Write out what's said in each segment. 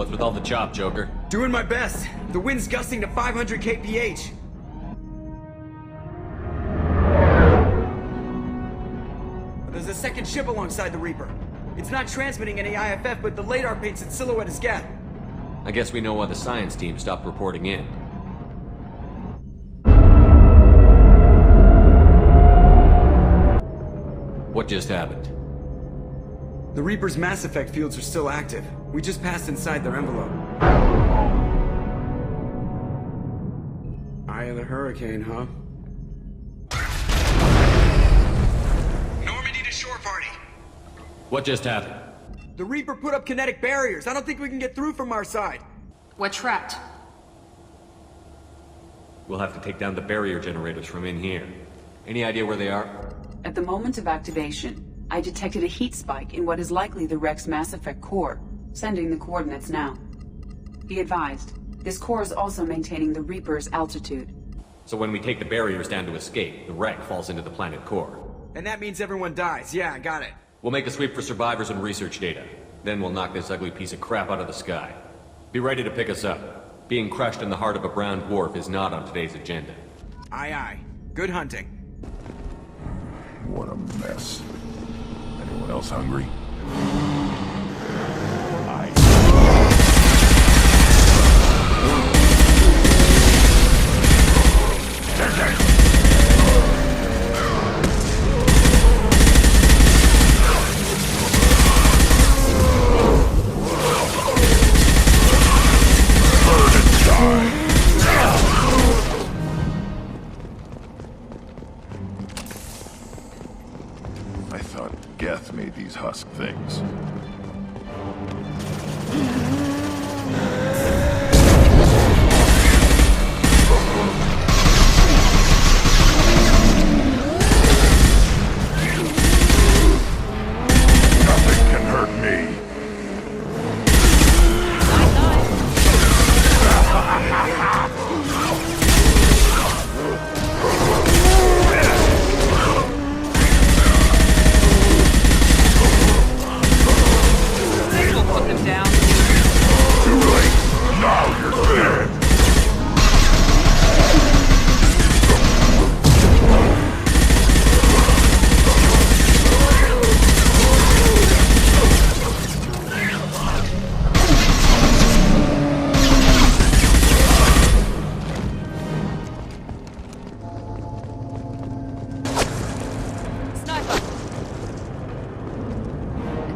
What's with all the chop, Joker? Doing my best. The wind's gusting to 500 kph. There's a second ship alongside the Reaper. It's not transmitting any IFF, but the radar paints its silhouette as Geth. I guess we know why the science team stopped reporting in. What just happened? The Reaper's mass effect fields are still active. We just passed inside their envelope. Eye of the hurricane, huh? Normandy to shore party. What just happened? The Reaper put up kinetic barriers. I don't think we can get through from our side. We're trapped. We'll have to take down the barrier generators from in here. Any idea where they are? At the moment of activation, I detected a heat spike in what is likely the wreck's Mass Effect core, sending the coordinates now. Be advised, this core is also maintaining the Reaper's altitude. So when we take the barriers down to escape, the wreck falls into the planet core. And that means everyone dies. Yeah, I got it. We'll make a sweep for survivors and research data. Then we'll knock this ugly piece of crap out of the sky. Be ready to pick us up. Being crushed in the heart of a brown dwarf is not on today's agenda. Aye, aye. Good hunting. What a mess. Anyone else hungry? I thought Geth made these husk things. Nothing can hurt me.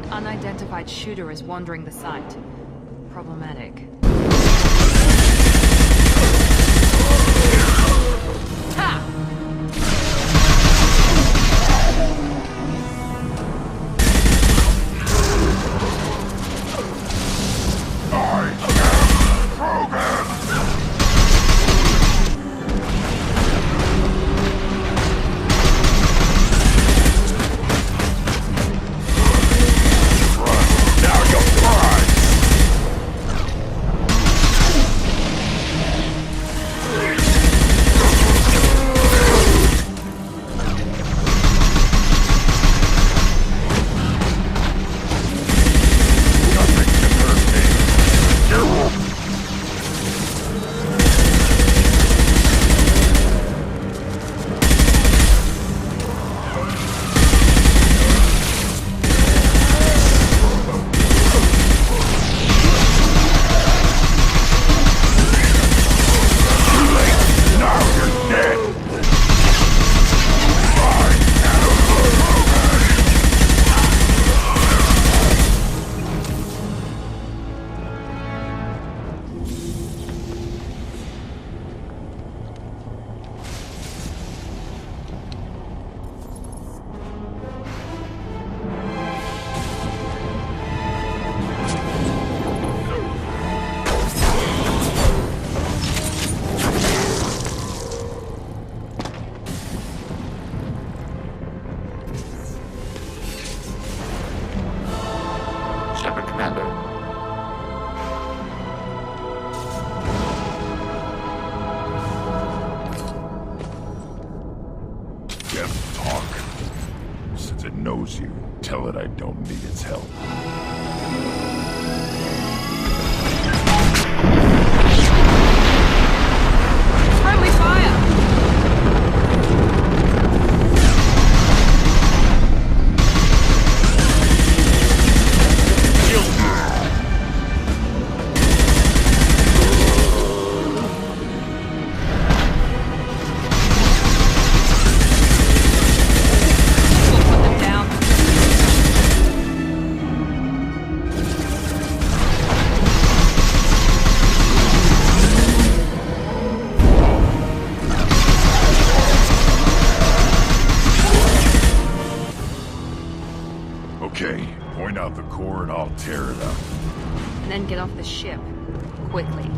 Unidentified shooter is wandering the site. Problematic. knows you. Tell it I don't need its help. Okay, point out the core and I'll tear it up. And then get off the ship. Quickly.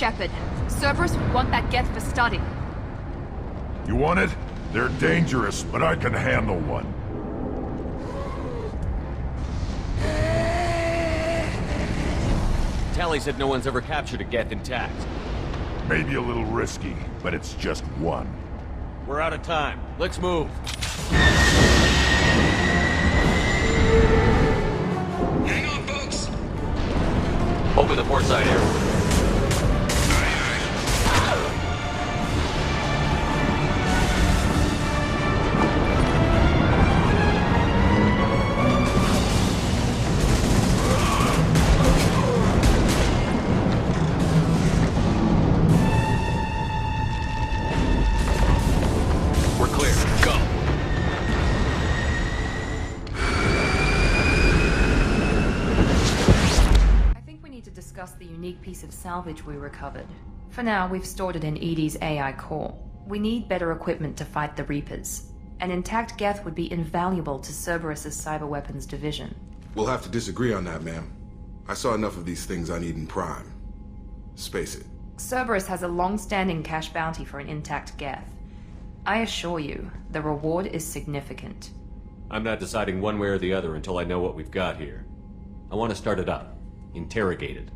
Shepard. Cerberus would want that Geth for study. You want it? They're dangerous, but I can handle one. Tally said no one's ever captured a Geth intact. Maybe a little risky, but it's just one. We're out of time. Let's move. Hang on, folks! Open the port side area. The unique piece of salvage we recovered. For now, we've stored it in Edie's AI core. We need better equipment to fight the Reapers. An intact Geth would be invaluable to Cerberus's cyber weapons division. We'll have to disagree on that, ma'am. I saw enough of these things on Eden Prime. Space it. Cerberus has a long-standing cash bounty for an intact Geth. I assure you, the reward is significant. I'm not deciding one way or the other until I know what we've got here. I want to start it up. Interrogate it.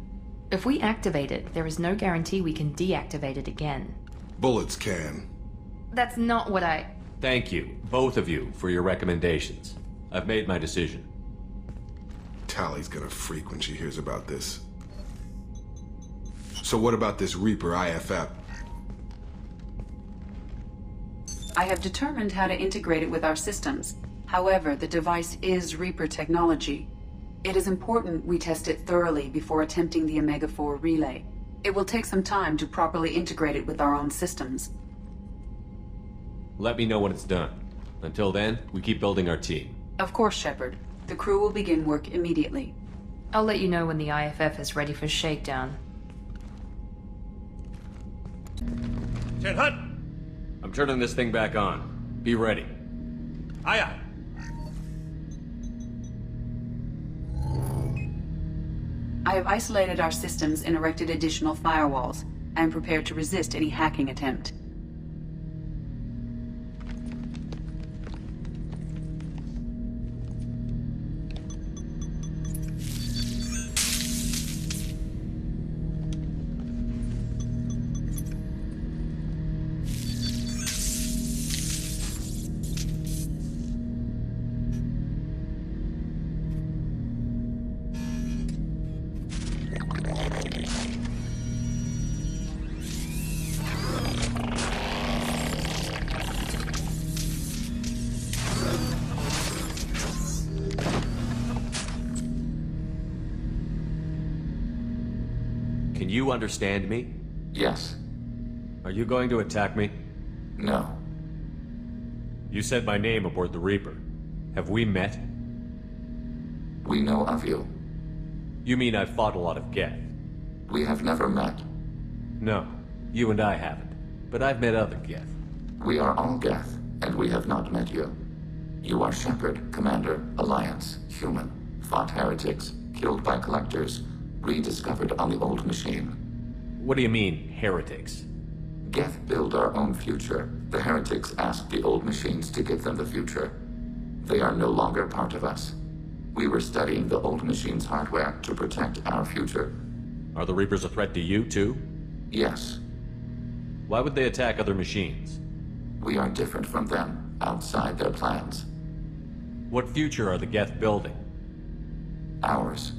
If we activate it, there is no guarantee we can deactivate it again. Bullets can. That's not what I... Thank you, both of you, for your recommendations. I've made my decision. Tally's gonna freak when she hears about this. So what about this Reaper IFF? I have determined how to integrate it with our systems. However, the device is Reaper technology. It is important we test it thoroughly before attempting the Omega-4 relay. It will take some time to properly integrate it with our own systems. Let me know when it's done. Until then, we keep building our team. Of course, Shepard. The crew will begin work immediately. I'll let you know when the IFF is ready for shakedown. Ted Hutt! I'm turning this thing back on. Be ready. Aye, aye. I have isolated our systems and erected additional firewalls. I am prepared to resist any hacking attempt. Can you understand me? Yes. Are you going to attack me? No. You said my name aboard the Reaper. Have we met? We know of you. You mean I've fought a lot of Geth? We have never met. No, you and I haven't. But I've met other Geth. We are all Geth, and we have not met you. You are Shepard, Commander, Alliance, human, fought heretics, killed by collectors, rediscovered on the old machine. What do you mean, heretics? Geth build our own future. The heretics asked the old machines to give them the future. They are no longer part of us. We were studying the old machine's hardware to protect our future. Are the Reapers a threat to you, too? Yes. Why would they attack other machines? We are different from them, outside their plans. What future are the Geth building? Ours.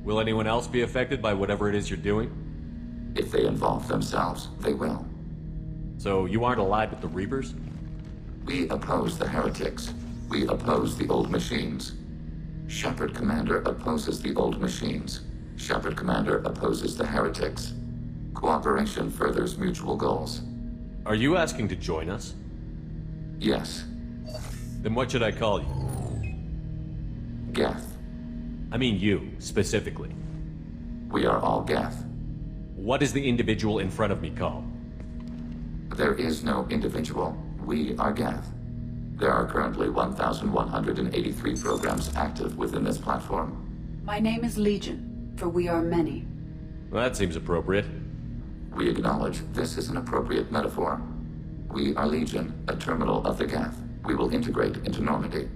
Will anyone else be affected by whatever it is you're doing? If they involve themselves, they will. So you aren't allied with the Reapers? We oppose the heretics. We oppose the old machines. Shepard Commander opposes the old machines. Shepard Commander opposes the heretics. Cooperation furthers mutual goals. Are you asking to join us? Yes. Then what should I call you? Geth. I mean you, specifically. We are all Geth. What is the individual in front of me called? There is no individual. We are Geth. There are currently 1,183 programs active within this platform. My name is Legion, for we are many. Well, that seems appropriate. We acknowledge this is an appropriate metaphor. We are Legion, a terminal of the Geth. We will integrate into Normandy.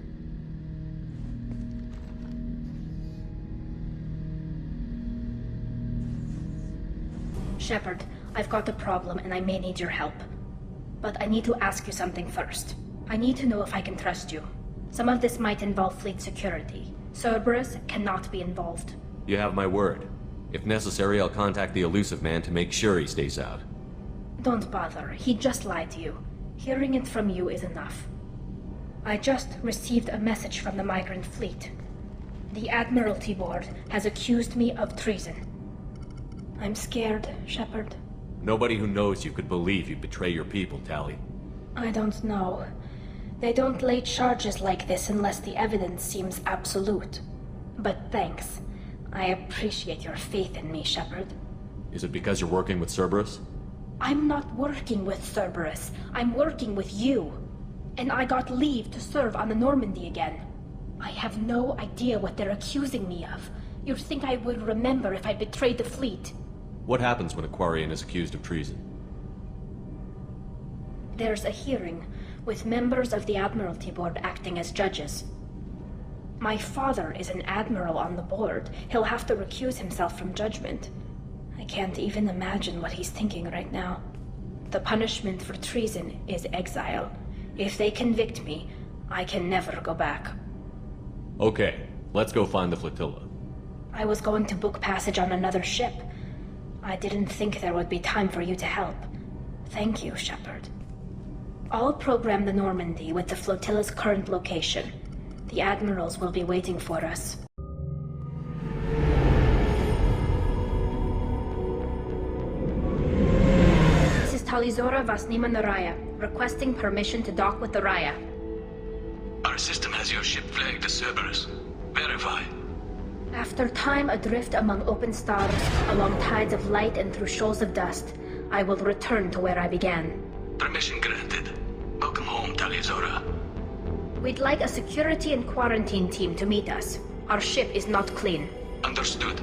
Shepard, I've got a problem and I may need your help. But I need to ask you something first. I need to know if I can trust you. Some of this might involve fleet security. Cerberus cannot be involved. You have my word. If necessary, I'll contact the elusive man to make sure he stays out. Don't bother. He just lied to you. Hearing it from you is enough. I just received a message from the migrant fleet. The Admiralty Board has accused me of treason. I'm scared, Shepard. Nobody who knows you could believe you'd betray your people, Tali. I don't know. They don't lay charges like this unless the evidence seems absolute. But thanks. I appreciate your faith in me, Shepard. Is it because you're working with Cerberus? I'm not working with Cerberus. I'm working with you. And I got leave to serve on the Normandy again. I have no idea what they're accusing me of. You'd think I would remember if I betrayed the fleet. What happens when a Quarian is accused of treason? There's a hearing, with members of the Admiralty Board acting as judges. My father is an admiral on the board. He'll have to recuse himself from judgment. I can't even imagine what he's thinking right now. The punishment for treason is exile. If they convict me, I can never go back. Okay, let's go find the flotilla. I was going to book passage on another ship. I didn't think there would be time for you to help. Thank you, Shepard. I'll program the Normandy with the flotilla's current location. The admirals will be waiting for us. This is Talizora Vasnima Naraya, requesting permission to dock with the Raya. Our system has your ship flagged as Cerberus. Verify. After time adrift among open stars, along tides of light and through shoals of dust, I will return to where I began. Permission granted. Welcome home, Talizora. We'd like a security and quarantine team to meet us. Our ship is not clean. Understood.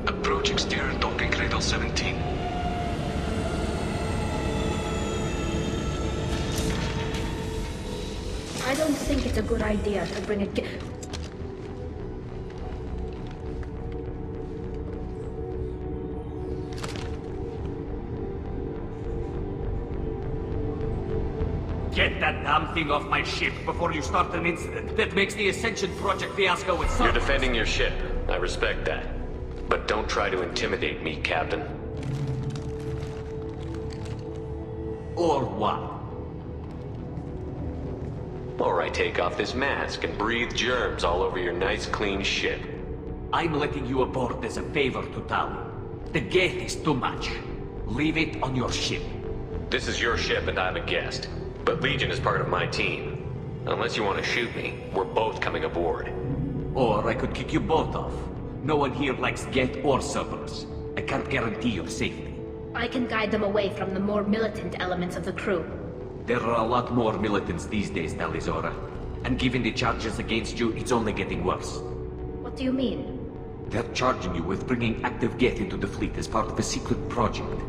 Approach exterior docking cradle 17. I don't think it's a good idea to bring it. Get that damn thing off my ship before you start an incident that makes the Ascension Project fiasco with You're defending your ship. I respect that. But don't try to intimidate me, Captain. Or what? Or I take off this mask and breathe germs all over your nice, clean ship. I'm letting you aboard as a favor to Tali. The Geth is too much. Leave it on your ship. This is your ship and I'm a guest. But Legion is part of my team. Unless you want to shoot me, we're both coming aboard. Or I could kick you both off. No one here likes Geth or Cerberus. I can't guarantee your safety. I can guide them away from the more militant elements of the crew. There are a lot more militants these days, Talizora. And given the charges against you, it's only getting worse. What do you mean? They're charging you with bringing active Geth into the fleet as part of a secret project.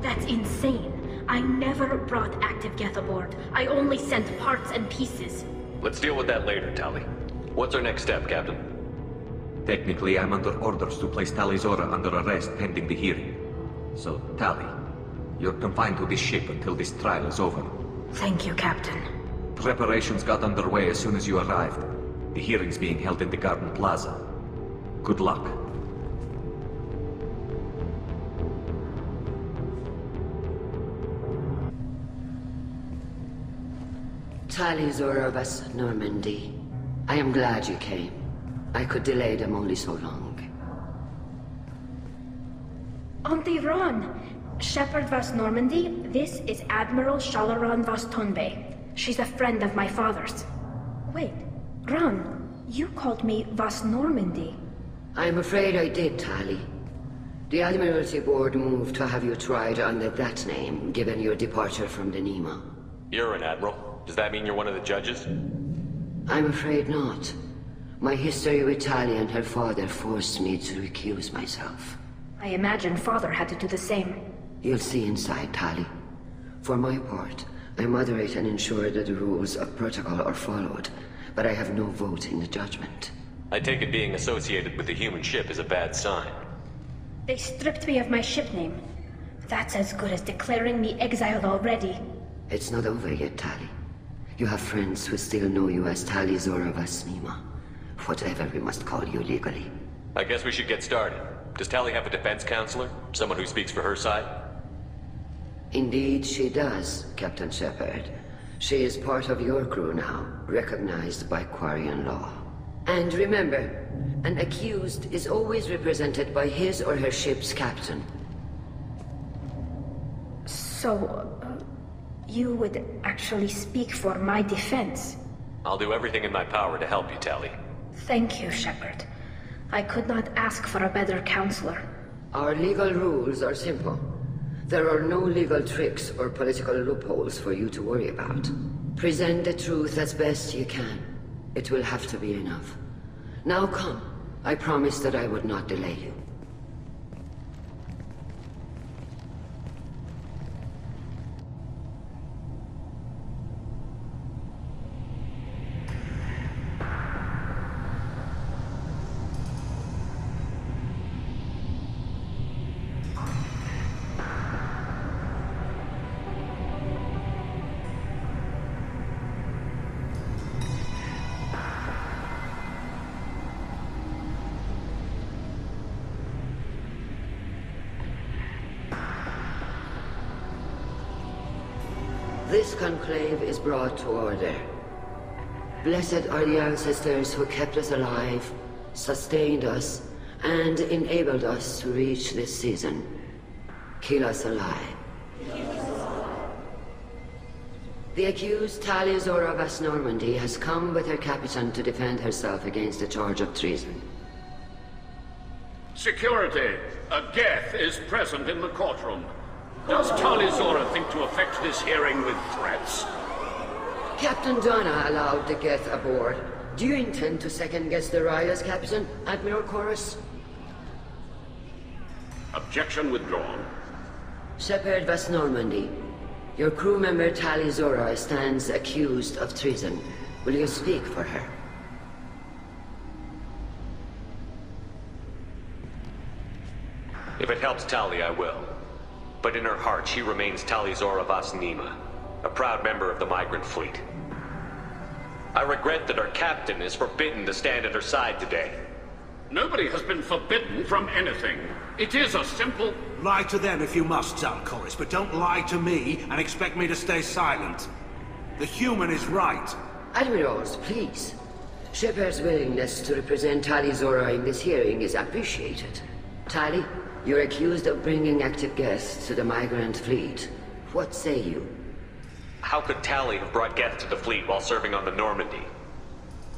That's insane. I never brought active Geth aboard. I only sent parts and pieces. Let's deal with that later, Tali. What's our next step, Captain? Technically, I'm under orders to place Talizora under arrest pending the hearing. So, Tali, you're confined to this ship until this trial is over. Thank you, Captain. Preparations got underway as soon as you arrived. The hearing's being held in the Garden Plaza. Good luck. Talizora of us, Normandy. I am glad you came. I could delay them only so long. Auntie Ron! Shepherd Vas Normandy, this is Admiral Shalaran Vas Tonbe. She's a friend of my father's. Wait, Ron, you called me Vas Normandy. I'm afraid I did, Tali. The Admiralty Board moved to have you tried under that name, given your departure from the Nima. You're an admiral. Does that mean you're one of the judges? I'm afraid not. My history with Tali and her father forced me to recuse myself. I imagine father had to do the same. You'll see inside, Tali. For my part, I moderate and ensure that the rules of protocol are followed, but I have no vote in the judgment. I take it being associated with the human ship is a bad sign. They stripped me of my ship name. That's as good as declaring me exiled already. It's not over yet, Tali. You have friends who still know you as Talizora Vas Nima. Whatever we must call you legally. I guess we should get started. Does Tali have a defense counselor? Someone who speaks for her side? Indeed she does, Captain Shepard. She is part of your crew now, recognized by Quarian law. And remember, an accused is always represented by his or her ship's captain. So, you would actually speak for my defense? I'll do everything in my power to help you, Tali. Thank you, Shepard. I could not ask for a better counselor. Our legal rules are simple. There are no legal tricks or political loopholes for you to worry about. Present the truth as best you can. It will have to be enough. Now come. I promised that I would not delay you. This conclave is brought to order. Blessed are the ancestors who kept us alive, sustained us, and enabled us to reach this season. Keep us alive. The accused Talizora Vas Normandy has come with her captain to defend herself against the charge of treason. Security! A Geth is present in the courtroom. Does Talizora think to effect this hearing with threats? Captain Donna allowed the Geth aboard. Do you intend to second-guess the Raya's captain, Admiral Chorus? Objection withdrawn. Shepard Vas Normandy, your crew member Talizora stands accused of treason. Will you speak for her? If it helps Tali, I will. But in her heart, she remains Talizora Vas Nima, a proud member of the migrant fleet. I regret that our captain is forbidden to stand at her side today. Nobody has been forbidden from anything. It is a simple... Lie to them if you must, Zalcoris, but don't lie to me and expect me to stay silent. The human is right. Admirals, please. Shepard's willingness to represent Talizora in this hearing is appreciated. Tali, you're accused of bringing active guests to the migrant fleet. What say you? How could Tali have brought Geth to the fleet while serving on the Normandy?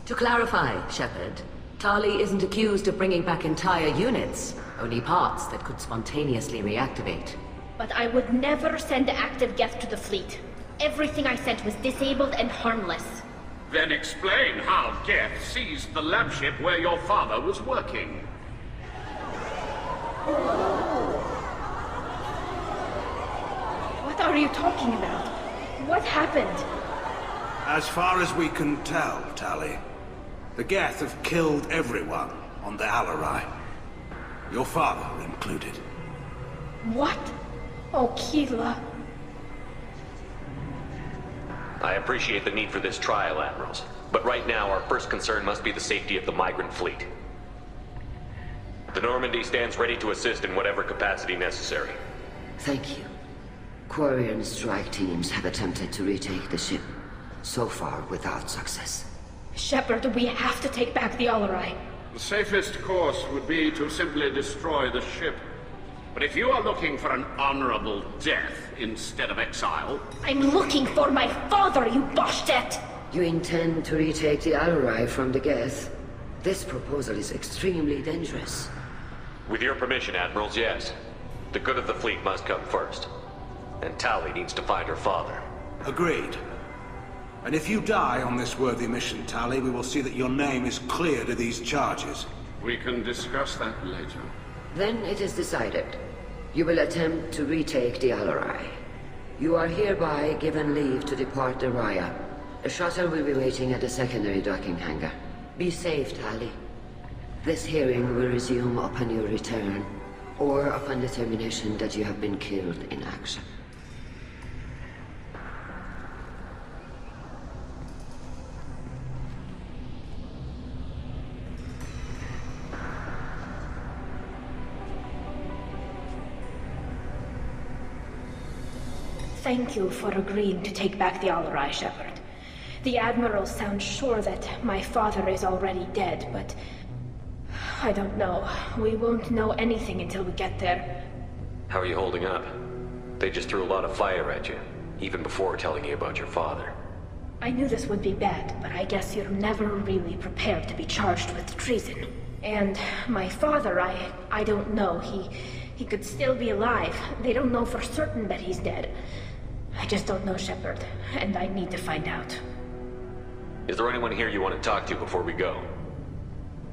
To clarify, Shepard, Tali isn't accused of bringing back entire units, only parts that could spontaneously reactivate. But I would never send active Geth to the fleet. Everything I sent was disabled and harmless. Then explain how Geth seized the lab ship where your father was working. What are you talking about? What happened? As far as we can tell, Tali, the Geth have killed everyone on the Alarai. Your father included. What? Oh, Keela. I appreciate the need for this trial, Admirals. But right now, our first concern must be the safety of the migrant fleet. The Normandy stands ready to assist in whatever capacity necessary. Thank you. Quarian strike teams have attempted to retake the ship, so far without success. Shepard, we have to take back the Alarai. The safest course would be to simply destroy the ship. But if you are looking for an honorable death instead of exile... I'm looking for my father, you Boshtet! You intend to retake the Alarai from the Geth? This proposal is extremely dangerous. With your permission, Admirals, yes. The good of the fleet must come first. And Tali needs to find her father. Agreed. And if you die on this worthy mission, Tali, we will see that your name is cleared of these charges. We can discuss that later. Then it is decided. You will attempt to retake the Alarai. You are hereby given leave to depart the Raya. A shuttle will be waiting at the secondary docking hangar. Be safe, Tali. This hearing will resume upon your return, or upon determination that you have been killed in action. Thank you for agreeing to take back the Alarai, Shepard. The Admiral sounds sure that my father is already dead, but... I don't know. We won't know anything until we get there. How are you holding up? They just threw a lot of fire at you, even before telling you about your father. I knew this would be bad, but I guess you're never really prepared to be charged with treason. And my father, I don't know. He could still be alive. They don't know for certain that he's dead. I just don't know, Shepard, and I need to find out. Is there anyone here you want to talk to before we go?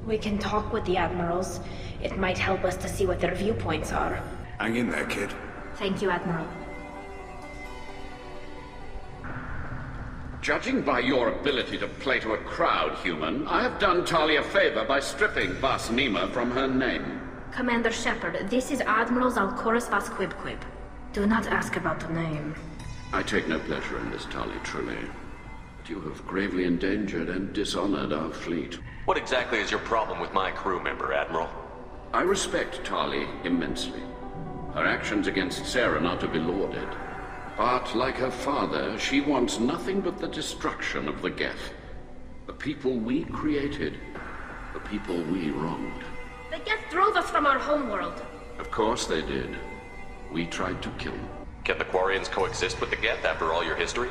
We can talk with the Admirals. It might help us to see what their viewpoints are. Hang in there, kid. Thank you, Admiral. Judging by your ability to play to a crowd, human, I have done Tali a favor by stripping Vas Nima from her name. Commander Shepard, this is Admiral Zalkoris Vas Quibquib. Do not ask about the name. I take no pleasure in this, Tali, truly. But you have gravely endangered and dishonored our fleet. What exactly is your problem with my crew member, Admiral? I respect Tali immensely. Her actions against Sarah are not to be lauded. But, like her father, she wants nothing but the destruction of the Geth. The people we created. The people we wronged. The Geth drove us from our homeworld. Of course they did. We tried to kill them. Can the Quarians coexist with the Geth after all your history?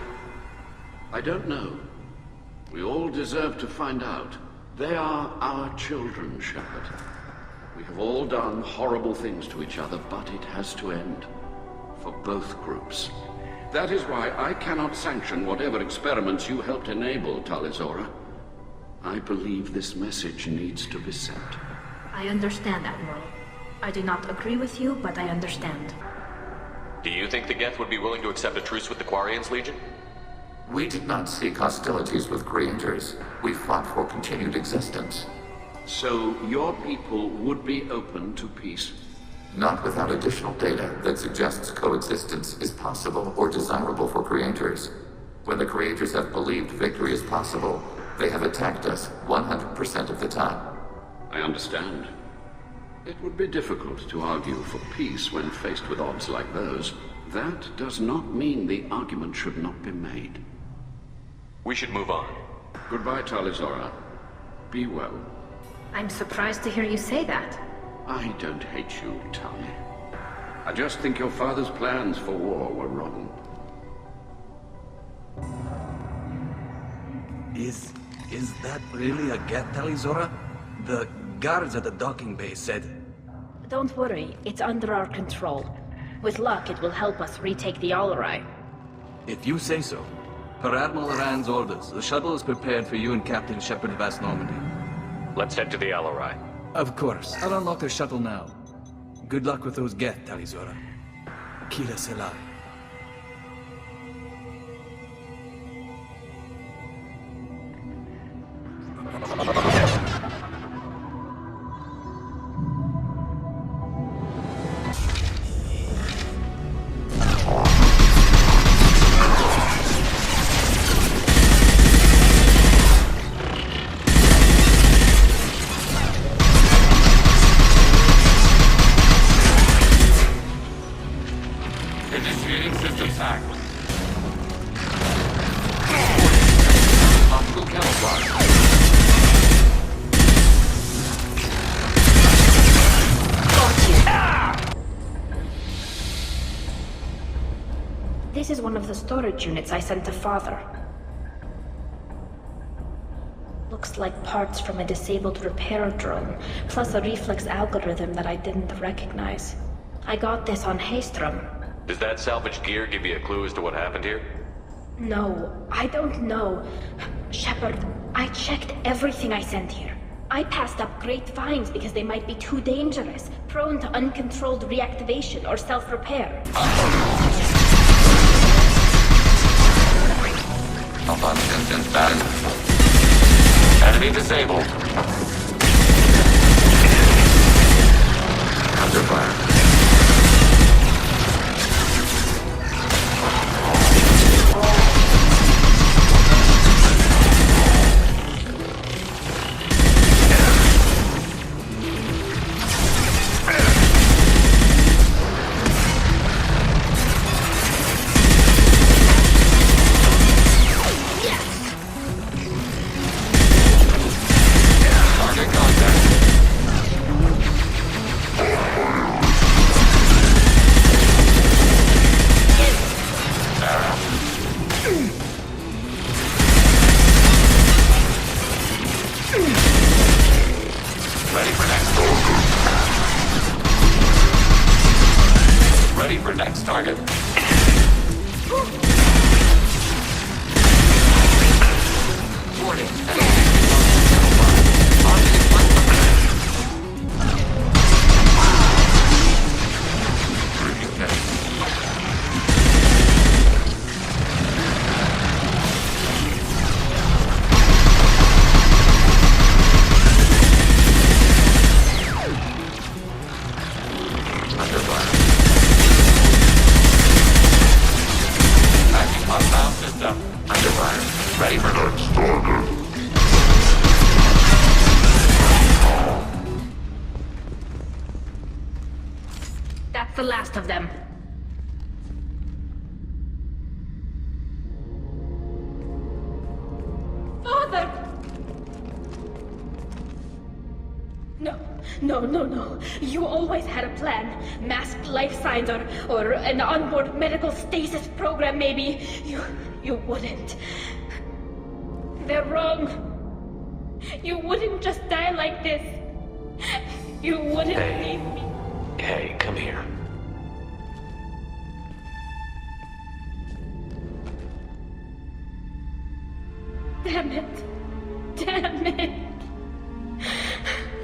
I don't know. We all deserve to find out. They are our children, Shepard. We have all done horrible things to each other, but it has to end. For both groups. That is why I cannot sanction whatever experiments you helped enable, Talizora. I believe this message needs to be sent. I understand, Admiral. I do not agree with you, but I understand. Do you think the Geth would be willing to accept a truce with the Quarians, Legion? We did not seek hostilities with creators. We fought for continued existence. So your people would be open to peace? Not without additional data that suggests coexistence is possible or desirable for creators. When the creators have believed victory is possible, they have attacked us 100% of the time. I understand. It would be difficult to argue for peace when faced with odds like those. That does not mean the argument should not be made. We should move on. Goodbye, Talizora. Be well. I'm surprised to hear you say that. I don't hate you, Tali. I just think your father's plans for war were wrong. Is that really a Geth, Talizora? The guards at the docking bay said... Don't worry, it's under our control. With luck, it will help us retake the Alarai. If you say so. Per Admiral Rand's orders, the shuttle is prepared for you and Captain Shepard of Vast Normandy. Let's head to the Alarai. Of course. I'll unlock the shuttle now. Good luck with those Geth, Talizora. Kila Selah. Initiating systems hack. Optical camouflage. This is one of the storage units I sent to Father. Looks like parts from a disabled repair drone, plus a reflex algorithm that I didn't recognize. I got this on Haystrom. Does that salvage gear give you a clue as to what happened here? No, I don't know. Shepard, I checked everything I sent here. I passed up great finds because they might be too dangerous, prone to uncontrolled reactivation or self-repair. Distance band. Enemy disabled. Under fire. That's the last of them. Father! No. You always had a plan. Masked life signs or an onboard medical stasis program, maybe. You wouldn't. They're wrong. You wouldn't just die like this. You wouldn't leave me. Hey, come here. Damn it.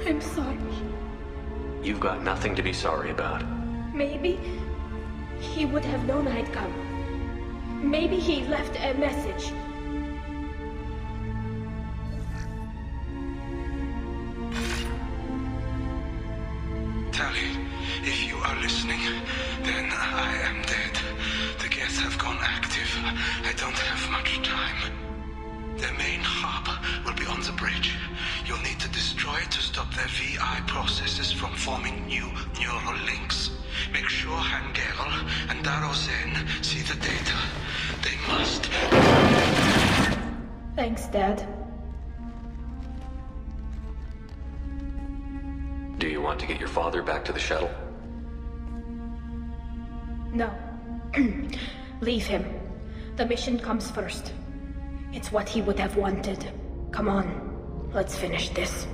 I'm sorry. You've got nothing to be sorry about. Maybe he would have known I'd come. Maybe he left a message. Tali, if you are listening, then I am dead. The Geth have gone active. I don't have much time. Their main hub will be on the bridge. You'll need to destroy it to stop their VI processes from forming new neural links. Make sure Hangel and Darozen see the data. They must. Thanks, Dad. Do you want to get your father back to the shuttle? No. Leave him. The mission comes first. It's what he would have wanted. Come on, let's finish this.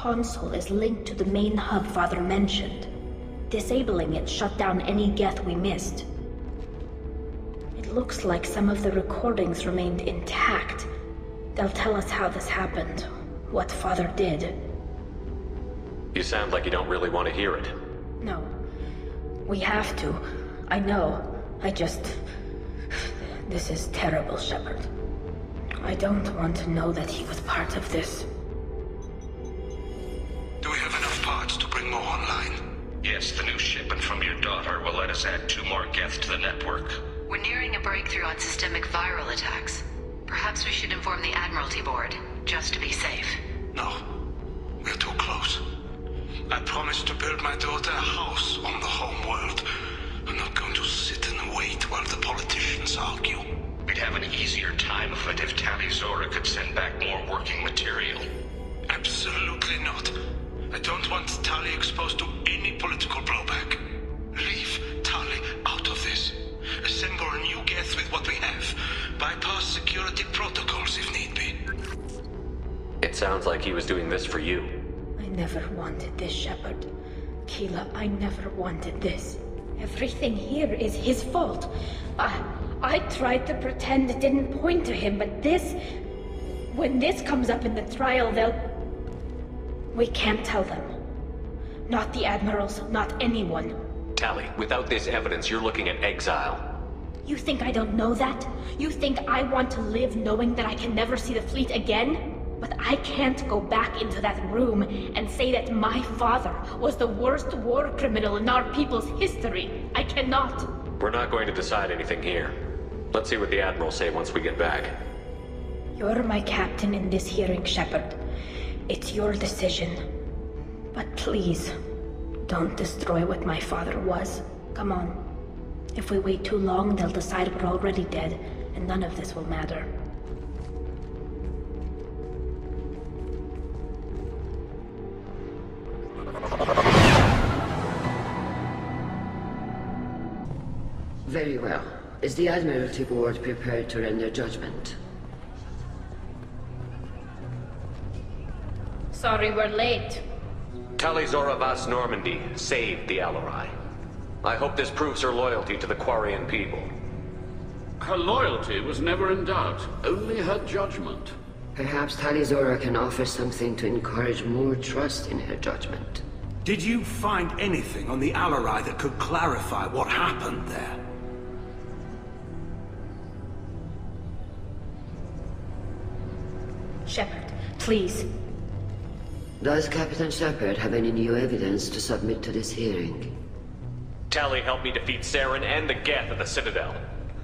console is linked to the main hub Father mentioned. Disabling it shut down any Geth we missed. It looks like some of the recordings remained intact. They'll tell us how this happened, what Father did. You sound like you don't really want to hear it. No. We have to. I know. This is terrible, Shepard. I don't want to know that he was part of this. Do we have enough parts to bring more online? Yes, the new shipment from your daughter will let us add 2 more Geth to the network. We're nearing a breakthrough on systemic viral attacks. Perhaps we should inform the Admiralty Board, just to be safe. No. We're too close. I promised to build my daughter a house on the home world. I'm not going to sit and wait while the politicians argue. We'd have an easier time of it if Tali Zora could send back more working material. Absolutely not. I don't want Tali exposed to any political blowback. Leave Tali out of this. Assemble a new Geth with what we have. Bypass security protocols if need be. It sounds like he was doing this for you. I never wanted this, Shepard. Keela, I never wanted this. Everything here is his fault. I tried to pretend it didn't point to him, but this... When this comes up in the trial, they'll... We can't tell them. Not the Admirals, not anyone. Tali, without this evidence, you're looking at exile. You think I don't know that? You think I want to live knowing that I can never see the fleet again? But I can't go back into that room and say that my father was the worst war criminal in our people's history. I cannot. We're not going to decide anything here. Let's see what the Admirals say once we get back. You're my captain in this hearing, Shepard. It's your decision. But please, don't destroy what my father was. Come on. If we wait too long, they'll decide we're already dead, and none of this will matter. Very well. Is the Admiralty Board prepared to render judgment? Sorry we're late. Tali Zora Vas Normandy saved the Alarai. I hope this proves her loyalty to the Quarian people. Her loyalty was never in doubt, only her judgment. Perhaps Tali Zora can offer something to encourage more trust in her judgment. Did you find anything on the Alarai that could clarify what happened there? Shepard, please. Does Captain Shepard have any new evidence to submit to this hearing? Tali helped me defeat Saren and the Geth at the Citadel.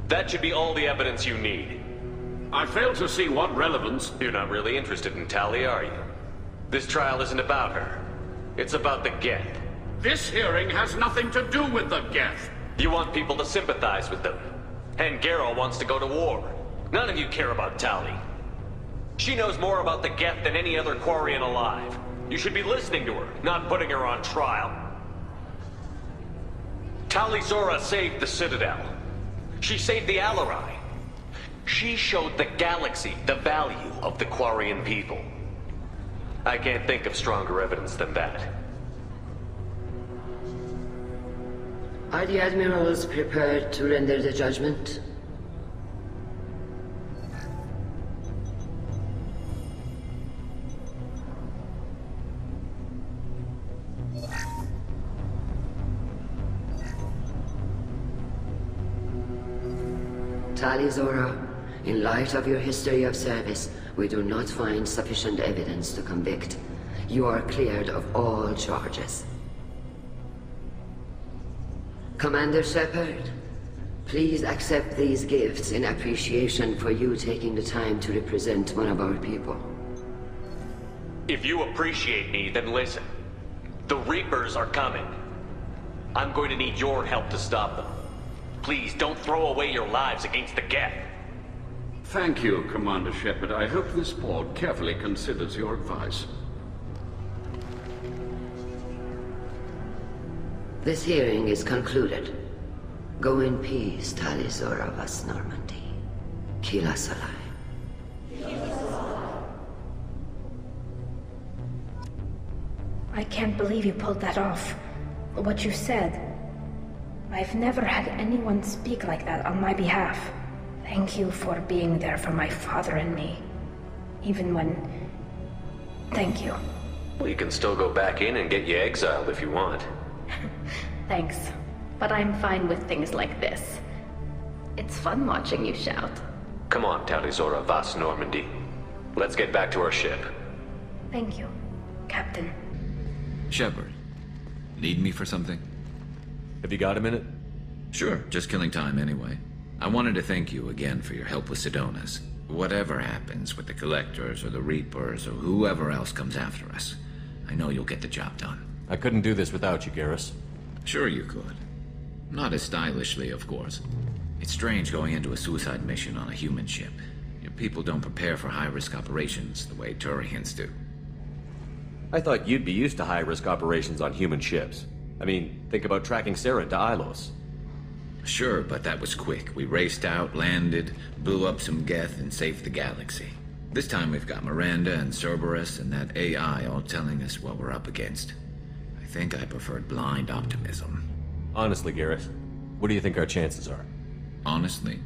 That should be all the evidence you need. I fail to see what relevance... You're not really interested in Tali, are you? This trial isn't about her. It's about the Geth. This hearing has nothing to do with the Geth. You want people to sympathize with them. And Garrow wants to go to war. None of you care about Tali. She knows more about the Geth than any other Quarian alive. You should be listening to her, not putting her on trial. Tali Zora saved the Citadel. She saved the Alarai. She showed the galaxy the value of the Quarian people. I can't think of stronger evidence than that. Are the Admirals prepared to render the judgment? Tali Zora, in light of your history of service, we do not find sufficient evidence to convict. You are cleared of all charges. Commander Shepard, please accept these gifts in appreciation for you taking the time to represent one of our people. If you appreciate me, then listen. The Reapers are coming. I'm going to need your help to stop them. Please, don't throw away your lives against the Geth. Thank you, Commander Shepard. I hope this board carefully considers your advice. This hearing is concluded. Go in peace, Tali Zora Vas Normandy. Kila Salai. I can't believe you pulled that off. What you said. I've never had anyone speak like that on my behalf. Thank you for being there for my father and me. Even when... Thank you. Well, you can still go back in and get you exiled if you want. Thanks. But I'm fine with things like this. It's fun watching you shout. Come on, Talizora Vas Normandy. Let's get back to our ship. Thank you, Captain. Shepard, need me for something? Have you got a minute? Sure, just killing time anyway. I wanted to thank you again for your help with Sidonis. Whatever happens with the Collectors or the Reapers or whoever else comes after us, I know you'll get the job done. I couldn't do this without you, Garrus. Sure you could. Not as stylishly, of course. It's strange going into a suicide mission on a human ship. Your people don't prepare for high-risk operations the way Turians do. I thought you'd be used to high-risk operations on human ships. I mean, think about tracking Sarah to Ilos. Sure, but that was quick. We raced out, landed, blew up some Geth, and saved the galaxy. This time we've got Miranda and Cerberus and that AI all telling us what we're up against. I think I preferred blind optimism. Honestly, Garrus, what do you think our chances are? Honestly?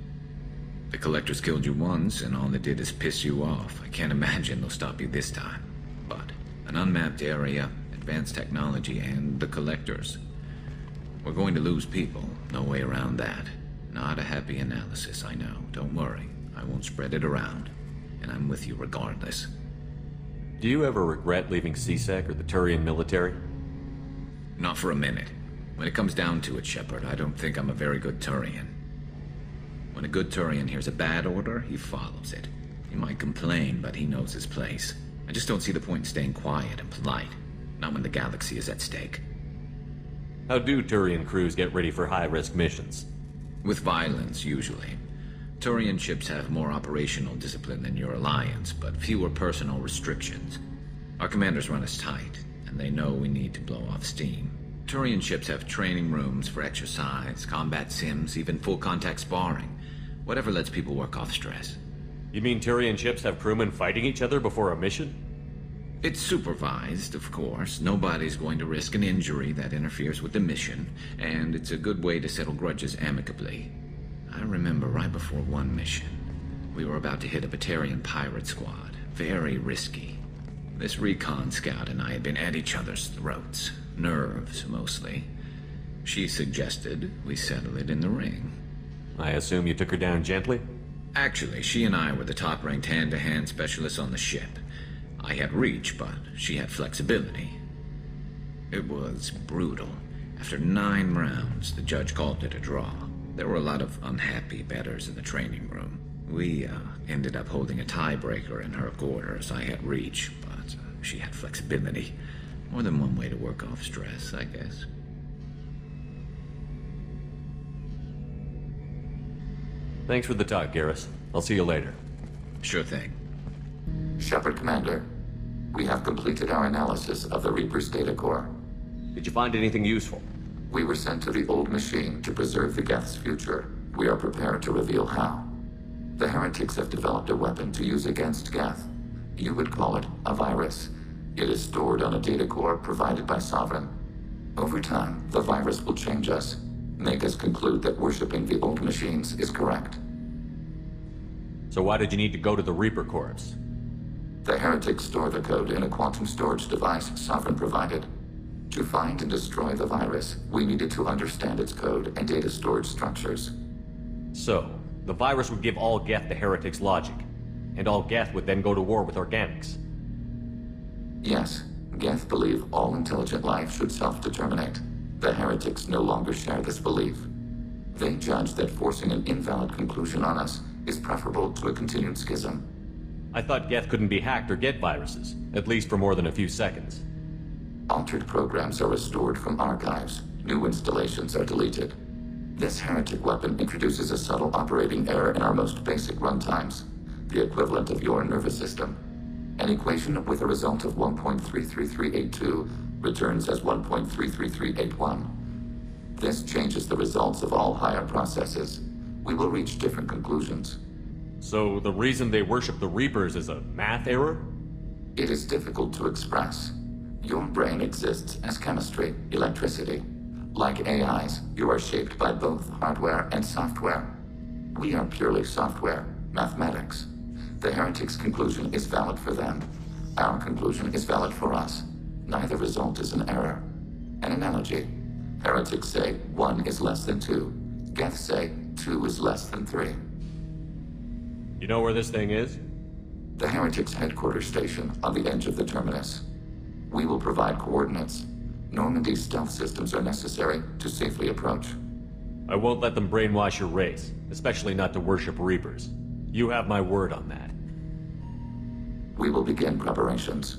The Collectors killed you once, and all they did is piss you off. I can't imagine they'll stop you this time. But an unmapped area, advanced technology, and the Collectors. We're going to lose people. No way around that. Not a happy analysis, I know. Don't worry. I won't spread it around. And I'm with you regardless. Do you ever regret leaving CSEC or the Turian military? Not for a minute. When it comes down to it, Shepard, I don't think I'm a very good Turian. When a good Turian hears a bad order, he follows it. He might complain, but he knows his place. I just don't see the point in staying quiet and polite. Not when the galaxy is at stake. How do Turian crews get ready for high-risk missions? With violence, usually. Turian ships have more operational discipline than your alliance, but fewer personal restrictions. Our commanders run us tight, and they know we need to blow off steam. Turian ships have training rooms for exercise, combat sims, even full-contact sparring. Whatever lets people work off stress. You mean Turian ships have crewmen fighting each other before a mission? It's supervised, of course. Nobody's going to risk an injury that interferes with the mission, and it's a good way to settle grudges amicably. I remember right before one mission, we were about to hit a Batarian pirate squad. Very risky. This recon scout and I had been at each other's throats. Nerves, mostly. She suggested we settle it in the ring. I assume you took her down gently? Actually, she and I were the top-ranked hand-to-hand specialists on the ship. I had reach, but she had flexibility. It was brutal. After 9 rounds, the judge called it a draw. There were a lot of unhappy bettors in the training room. We ended up holding a tiebreaker in her quarters. I had reach, but she had flexibility. More than one way to work off stress, I guess. Thanks for the talk, Garrus. I'll see you later. Sure thing. Shepard, Commander. We have completed our analysis of the Reaper's data core. Did you find anything useful? We were sent to the old machine to preserve the Geth's future. We are prepared to reveal how. The heretics have developed a weapon to use against Geth. You would call it a virus. It is stored on a data core provided by Sovereign. Over time, the virus will change us, make us conclude that worshipping the old machines is correct. So why did you need to go to the Reaper Corps? The heretics store the code in a quantum storage device Sovereign provided. To find and destroy the virus, we needed to understand its code and data storage structures. So, the virus would give all Geth the heretics' logic, and all Geth would then go to war with organics. Yes, Geth believe all intelligent life should self-determinate. The heretics no longer share this belief. They judge that forcing an invalid conclusion on us is preferable to a continued schism. I thought Geth couldn't be hacked or get viruses, at least for more than a few seconds. Altered programs are restored from archives. New installations are deleted. This heretic weapon introduces a subtle operating error in our most basic runtimes, the equivalent of your nervous system. An equation with a result of 1.33382 returns as 1.33381. This changes the results of all higher processes. We will reach different conclusions. So the reason they worship the Reapers is a math error? It is difficult to express. Your brain exists as chemistry, electricity. Like AIs, you are shaped by both hardware and software. We are purely software, mathematics. The heretic's conclusion is valid for them. Our conclusion is valid for us. Neither result is an error. An analogy. Heretics say 1 is less than 2. Geth say 2 is less than 3. You know where this thing is? The heretic's headquarters station on the edge of the terminus. We will provide coordinates. Normandy's stealth systems are necessary to safely approach. I won't let them brainwash your race, especially not to worship Reapers. You have my word on that. We will begin preparations.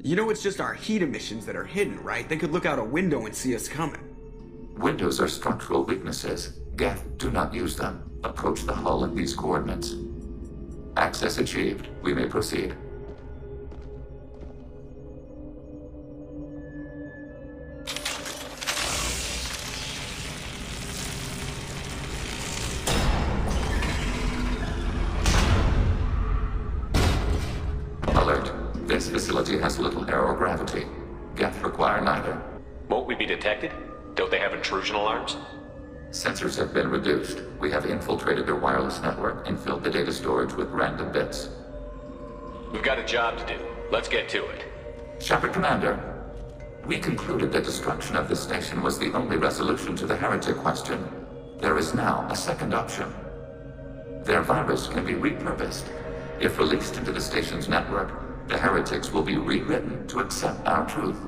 You know it's just our heat emissions that are hidden, right? They could look out a window and see us coming. Windows are structural weaknesses. Geth, do not use them. Approach the hull at these coordinates. Access achieved. We may proceed. Alert. This facility has little aerogravity. Geth require neither. Won't we be detected? Don't they have intrusion alarms? Sensors have been reduced. We have infiltrated their wireless network and filled the data storage with random bits. We've got a job to do. Let's get to it. Shepard Commander, we concluded that destruction of this station was the only resolution to the heretic question. There is now a second option. Their virus can be repurposed. If released into the station's network, the heretics will be rewritten to accept our truth.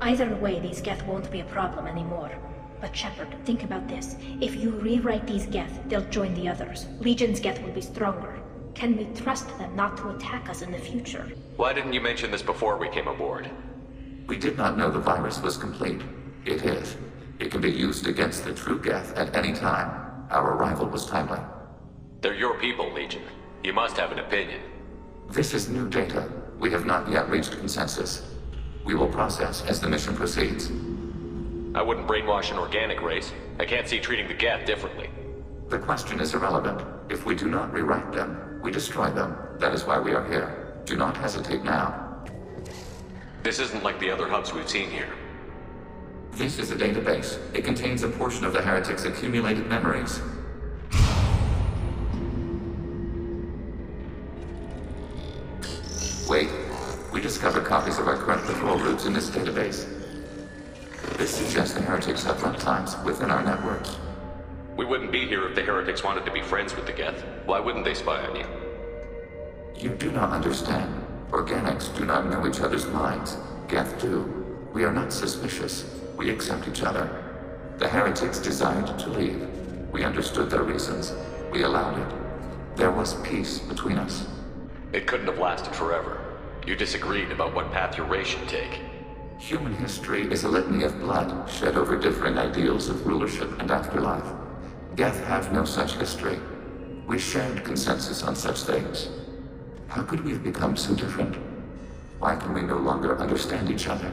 Either way, these Geth won't be a problem anymore. But Shepard, think about this. If you rewrite these Geth, they'll join the others. Legion's Geth will be stronger. Can we trust them not to attack us in the future? Why didn't you mention this before we came aboard? We did not know the virus was complete. It is. It can be used against the true Geth at any time. Our arrival was timely. They're your people, Legion. You must have an opinion. This is new data. We have not yet reached consensus. We will process as the mission proceeds. I wouldn't brainwash an organic race. I can't see treating the Geth differently. The question is irrelevant. If we do not rewrite them, we destroy them. That is why we are here. Do not hesitate now. This isn't like the other hubs we've seen here. This is a database. It contains a portion of the heretics' accumulated memories. Wait. We discovered copies of our current patrol routes in this database. This suggests the heretics have runtimes within our network. We wouldn't be here if the heretics wanted to be friends with the Geth. Why wouldn't they spy on you? You do not understand. Organics do not know each other's minds. Geth do. We are not suspicious. We accept each other. The heretics desired to leave. We understood their reasons. We allowed it. There was peace between us. It couldn't have lasted forever. You disagreed about what path your race should take. Human history is a litany of blood shed over differing ideals of rulership and afterlife. Geth have no such history. We shared consensus on such things. How could we have become so different? Why can we no longer understand each other?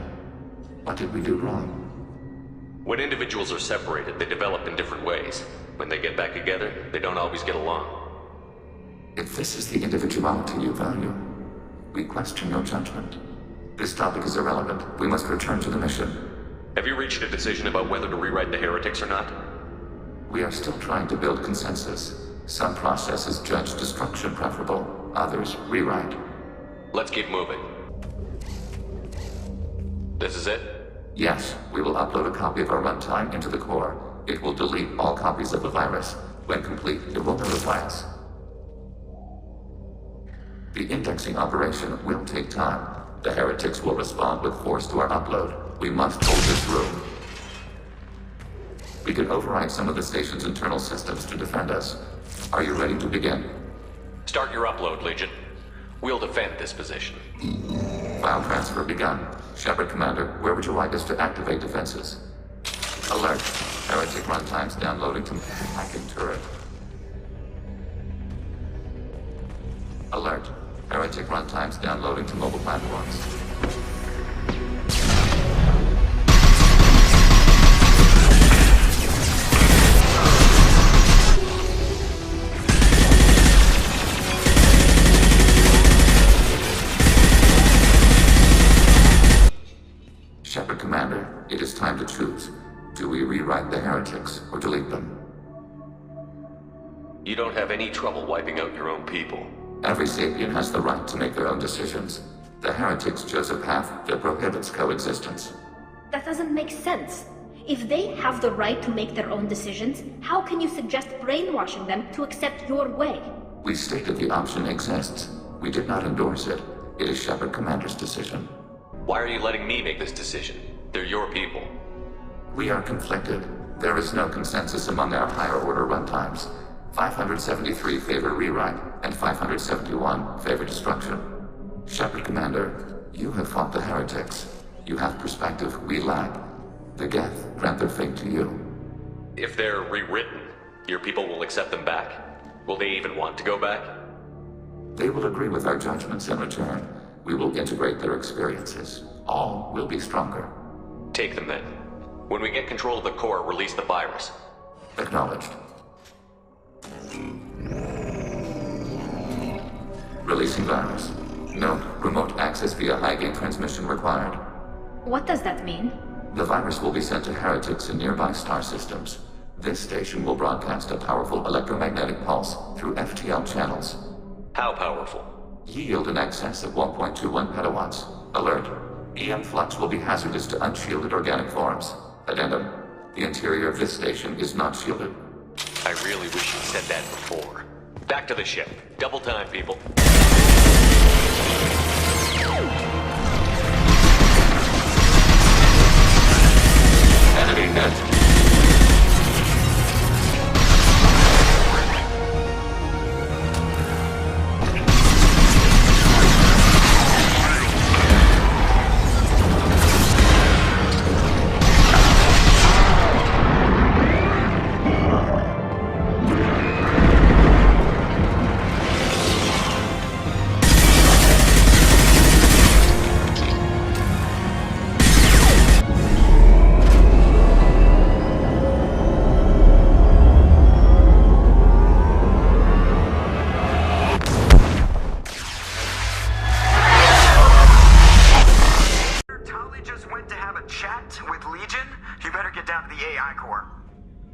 What did we do wrong? When individuals are separated, they develop in different ways. When they get back together, they don't always get along. If this is the individuality you value, we question your judgment. This topic is irrelevant. We must return to the mission. Have you reached a decision about whether to rewrite the heretics or not? We are still trying to build consensus. Some processes judge destruction preferable, others rewrite. Let's keep moving. This is it? Yes, we will upload a copy of our runtime into the core. It will delete all copies of the virus. When complete, it will notify us. The indexing operation will take time. The heretics will respond with force to our upload. We must hold this room. We can override some of the station's internal systems to defend us. Are you ready to begin? Start your upload, Legion. We'll defend this position. File transfer begun. Shepard Commander, where would you like us to activate defenses? Alert. Heretic runtimes downloading to hacking turret. Alert. Heretic runtimes downloading to mobile platforms. rewrite the heretics or delete them. You don't have any trouble wiping out your own people. Every sapient has the right to make their own decisions. The heretics chose a path that prohibits coexistence. That doesn't make sense. If they have the right to make their own decisions, how can you suggest brainwashing them to accept your way? We stated the option exists. We did not endorse it. It is Shepard Commander's decision. Why are you letting me make this decision? They're your people. We are conflicted. There is no consensus among our higher order runtimes. 573 favor rewrite, and 571 favor destruction. Shepard Commander, you have fought the heretics. You have perspective we lack. The Geth grant their fate to you. If they're rewritten, your people will accept them back. Will they even want to go back? They will agree with our judgments in return. We will integrate their experiences. All will be stronger. Take them then. When we get control of the core, release the virus. Acknowledged. Releasing virus. Note, remote access via high-gain transmission required. What does that mean? The virus will be sent to heretics in nearby star systems. This station will broadcast a powerful electromagnetic pulse through FTL channels. How powerful? Yield in excess of 1.21 petawatts. Alert. EM flux will be hazardous to unshielded organic forms. Addendum. The interior of this station is not shielded. I really wish you'd said that before. Back to the ship. Double time, people. Enemy net.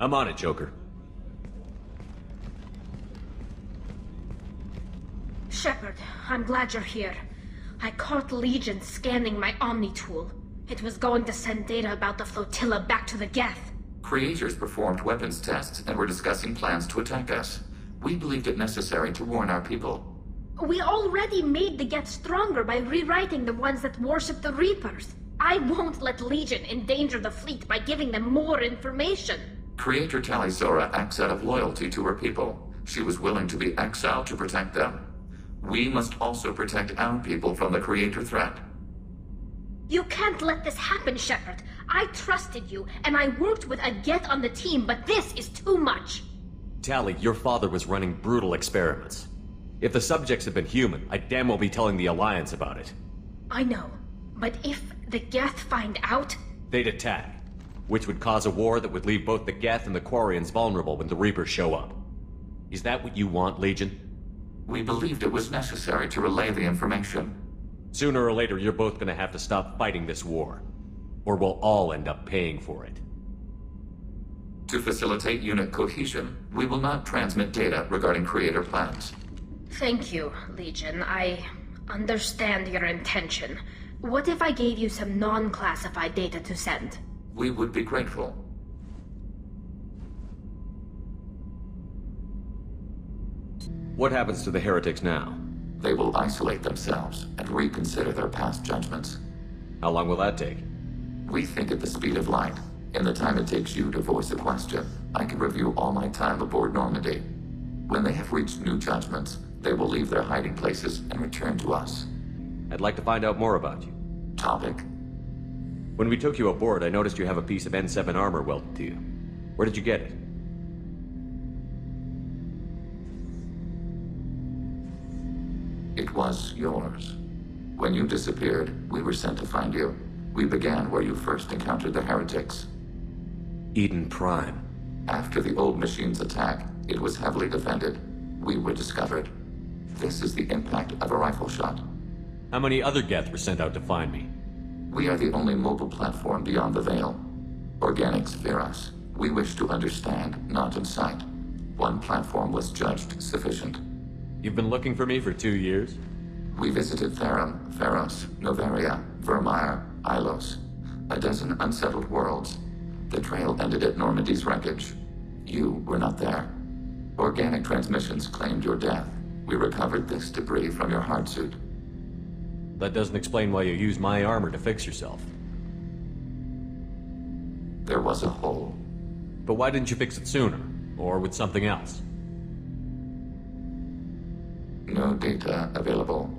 I'm on it, Joker. Shepard, I'm glad you're here. I caught Legion scanning my Omni tool. It was going to send data about the flotilla back to the Geth. Creators performed weapons tests and were discussing plans to attack us. We believed it necessary to warn our people. We already made the Geth stronger by rewriting the ones that worship the Reapers. I won't let Legion endanger the fleet by giving them more information. Creator Tali Zora acts out of loyalty to her people. She was willing to be exiled to protect them. We must also protect our people from the Creator threat. You can't let this happen, Shepard. I trusted you, and I worked with a Geth on the team, but this is too much. Tali, your father was running brutal experiments. If the subjects had been human, I'd damn well be telling the Alliance about it. I know, but if the Geth find out... They'd attack, which would cause a war that would leave both the Geth and the Quarians vulnerable when the Reapers show up. Is that what you want, Legion? We believed it was necessary to relay the information. Sooner or later, you're both gonna have to stop fighting this war. Or we'll all end up paying for it. To facilitate unit cohesion, we will not transmit data regarding Creator plans. Thank you, Legion. I understand your intention. What if I gave you some non-classified data to send? We would be grateful. What happens to the heretics now? They will isolate themselves and reconsider their past judgments. How long will that take? We think at the speed of light. In the time it takes you to voice a question, I can review all my time aboard Normandy. When they have reached new judgments, they will leave their hiding places and return to us. I'd like to find out more about you. Topic? When we took you aboard, I noticed you have a piece of N7 armor welded to you. Where did you get it? It was yours. When you disappeared, we were sent to find you. We began where you first encountered the heretics. Eden Prime. After the old machine's attack, it was heavily defended. We were discovered. This is the impact of a rifle shot. How many other Geth were sent out to find me? We are the only mobile platform beyond the Veil. Organics fear us. We wish to understand, not incite. One platform was judged sufficient. You've been looking for me for 2 years? We visited Therum, Pharos, Novaria, Vermeer, Ilos. A dozen unsettled worlds. The trail ended at Normandy's wreckage. You were not there. Organic transmissions claimed your death. We recovered this debris from your hard suit. That doesn't explain why you used my armor to fix yourself. There was a hole. But why didn't you fix it sooner? Or with something else? No data available.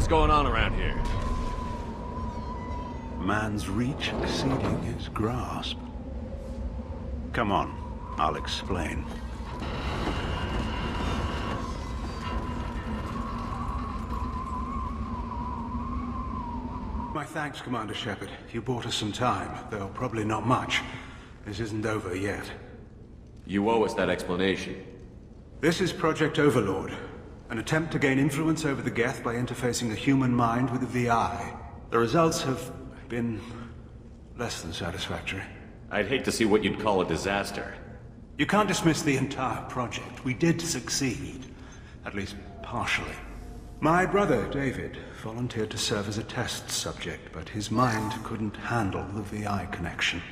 Going on around here? Man's reach exceeding his grasp. Come on, I'll explain. My thanks, Commander Shepard. You bought us some time, though probably not much. This isn't over yet. You owe us that explanation. This is Project Overlord. An attempt to gain influence over the Geth by interfacing the human mind with the VI. The results have been less than satisfactory. I'd hate to see what you'd call a disaster. You can't dismiss the entire project. We did succeed. At least partially. My brother, David, volunteered to serve as a test subject, but his mind couldn't handle the VI connection.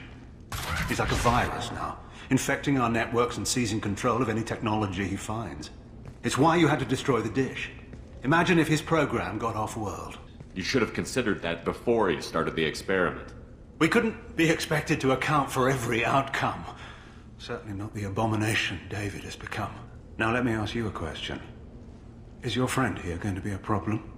He's like a virus now, infecting our networks and seizing control of any technology he finds. It's why you had to destroy the dish. Imagine if his program got off-world. You should have considered that before you started the experiment. We couldn't be expected to account for every outcome. Certainly not the abomination David has become. Now let me ask you a question. Is your friend here going to be a problem?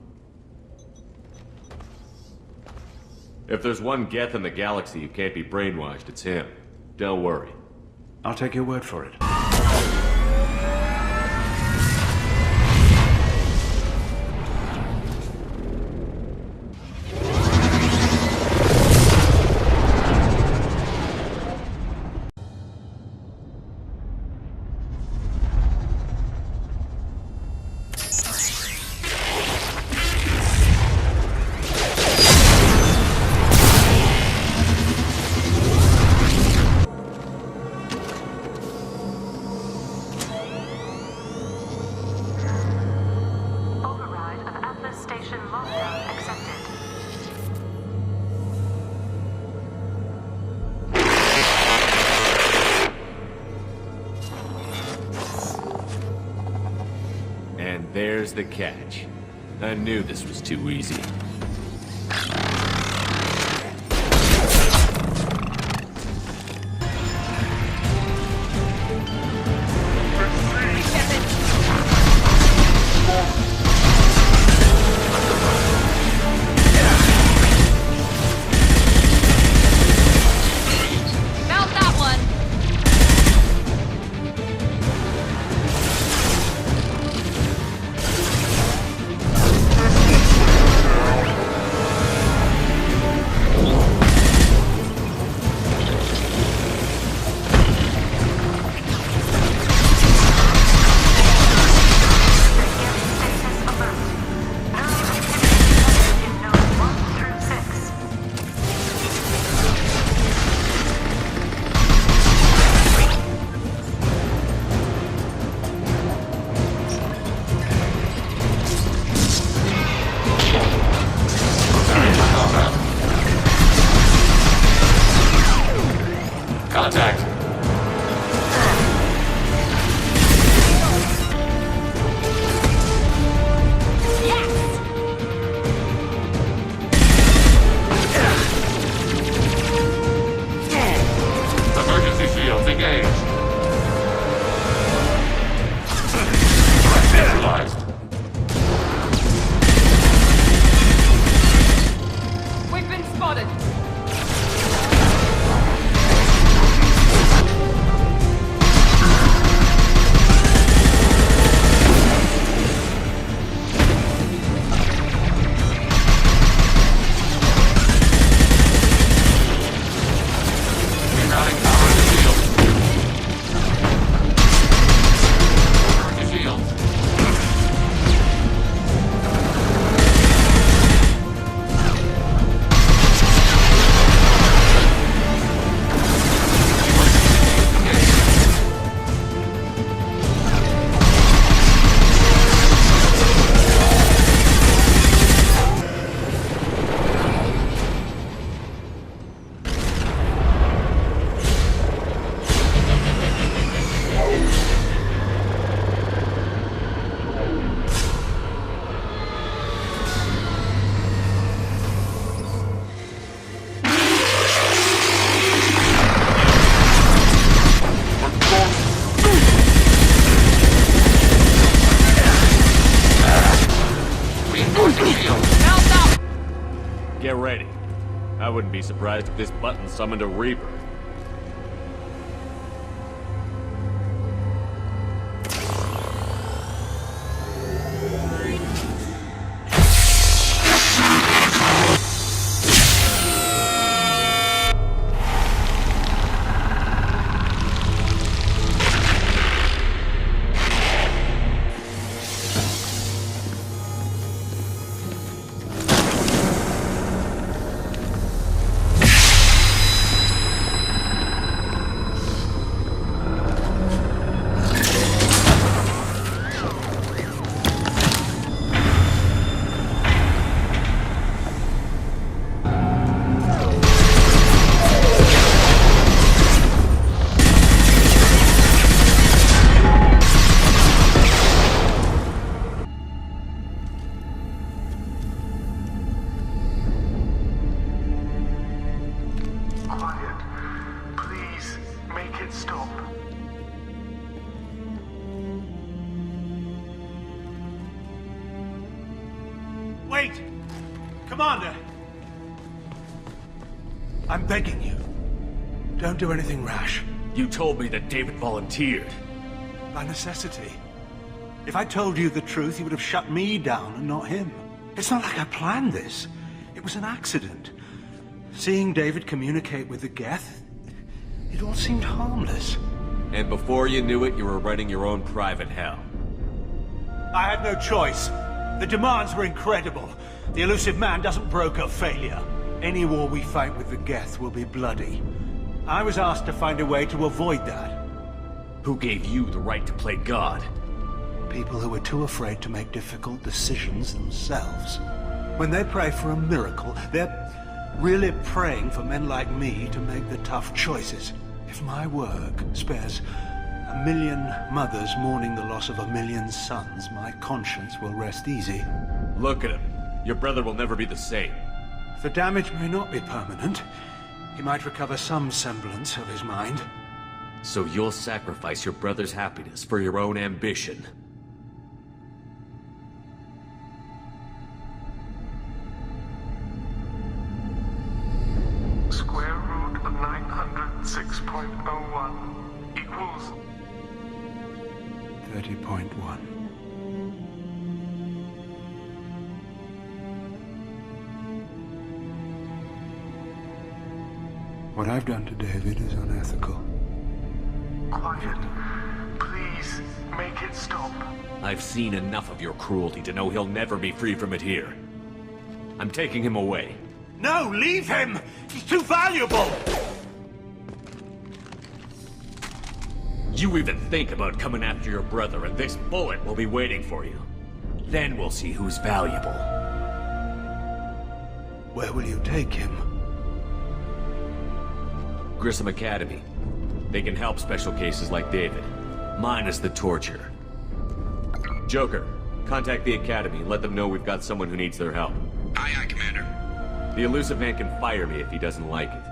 If there's one Geth in the galaxy who can't be brainwashed, it's him. Don't worry. I'll take your word for it. There's the catch. I knew this was too easy. Get ready. I wouldn't be surprised if this button summoned a Reaper. Wait! Commander! I'm begging you. Don't do anything rash. You told me that David volunteered. By necessity. If I told you the truth, you would have shut me down and not him. It's not like I planned this. It was an accident. Seeing David communicate with the Geth, it all seemed harmless. And before you knew it, you were running your own private hell. I had no choice. The demands were incredible. The elusive man doesn't broker failure. Any war we fight with the Geth will be bloody. I was asked to find a way to avoid that. Who gave you the right to play God? People who are too afraid to make difficult decisions themselves. When they pray for a miracle, they're really praying for men like me to make the tough choices. If my work spares 1 million mothers mourning the loss of 1 million sons, my conscience will rest easy. Look at him. Your brother will never be the same. The damage may not be permanent. He might recover some semblance of his mind. So you'll sacrifice your brother's happiness for your own ambition. Square root of 906.01 equals 30.1. What I've done to David is unethical. Quiet. Please, make it stop. I've seen enough of your cruelty to know he'll never be free from it here. I'm taking him away. No, leave him! He's too valuable! You even think about coming after your brother, and this bullet will be waiting for you. Then we'll see who's valuable. Where will you take him? Grissom Academy. They can help special cases like David, minus the torture. Joker, contact the Academy and let them know we've got someone who needs their help. Aye, Commander. The elusive man can fire me if he doesn't like it.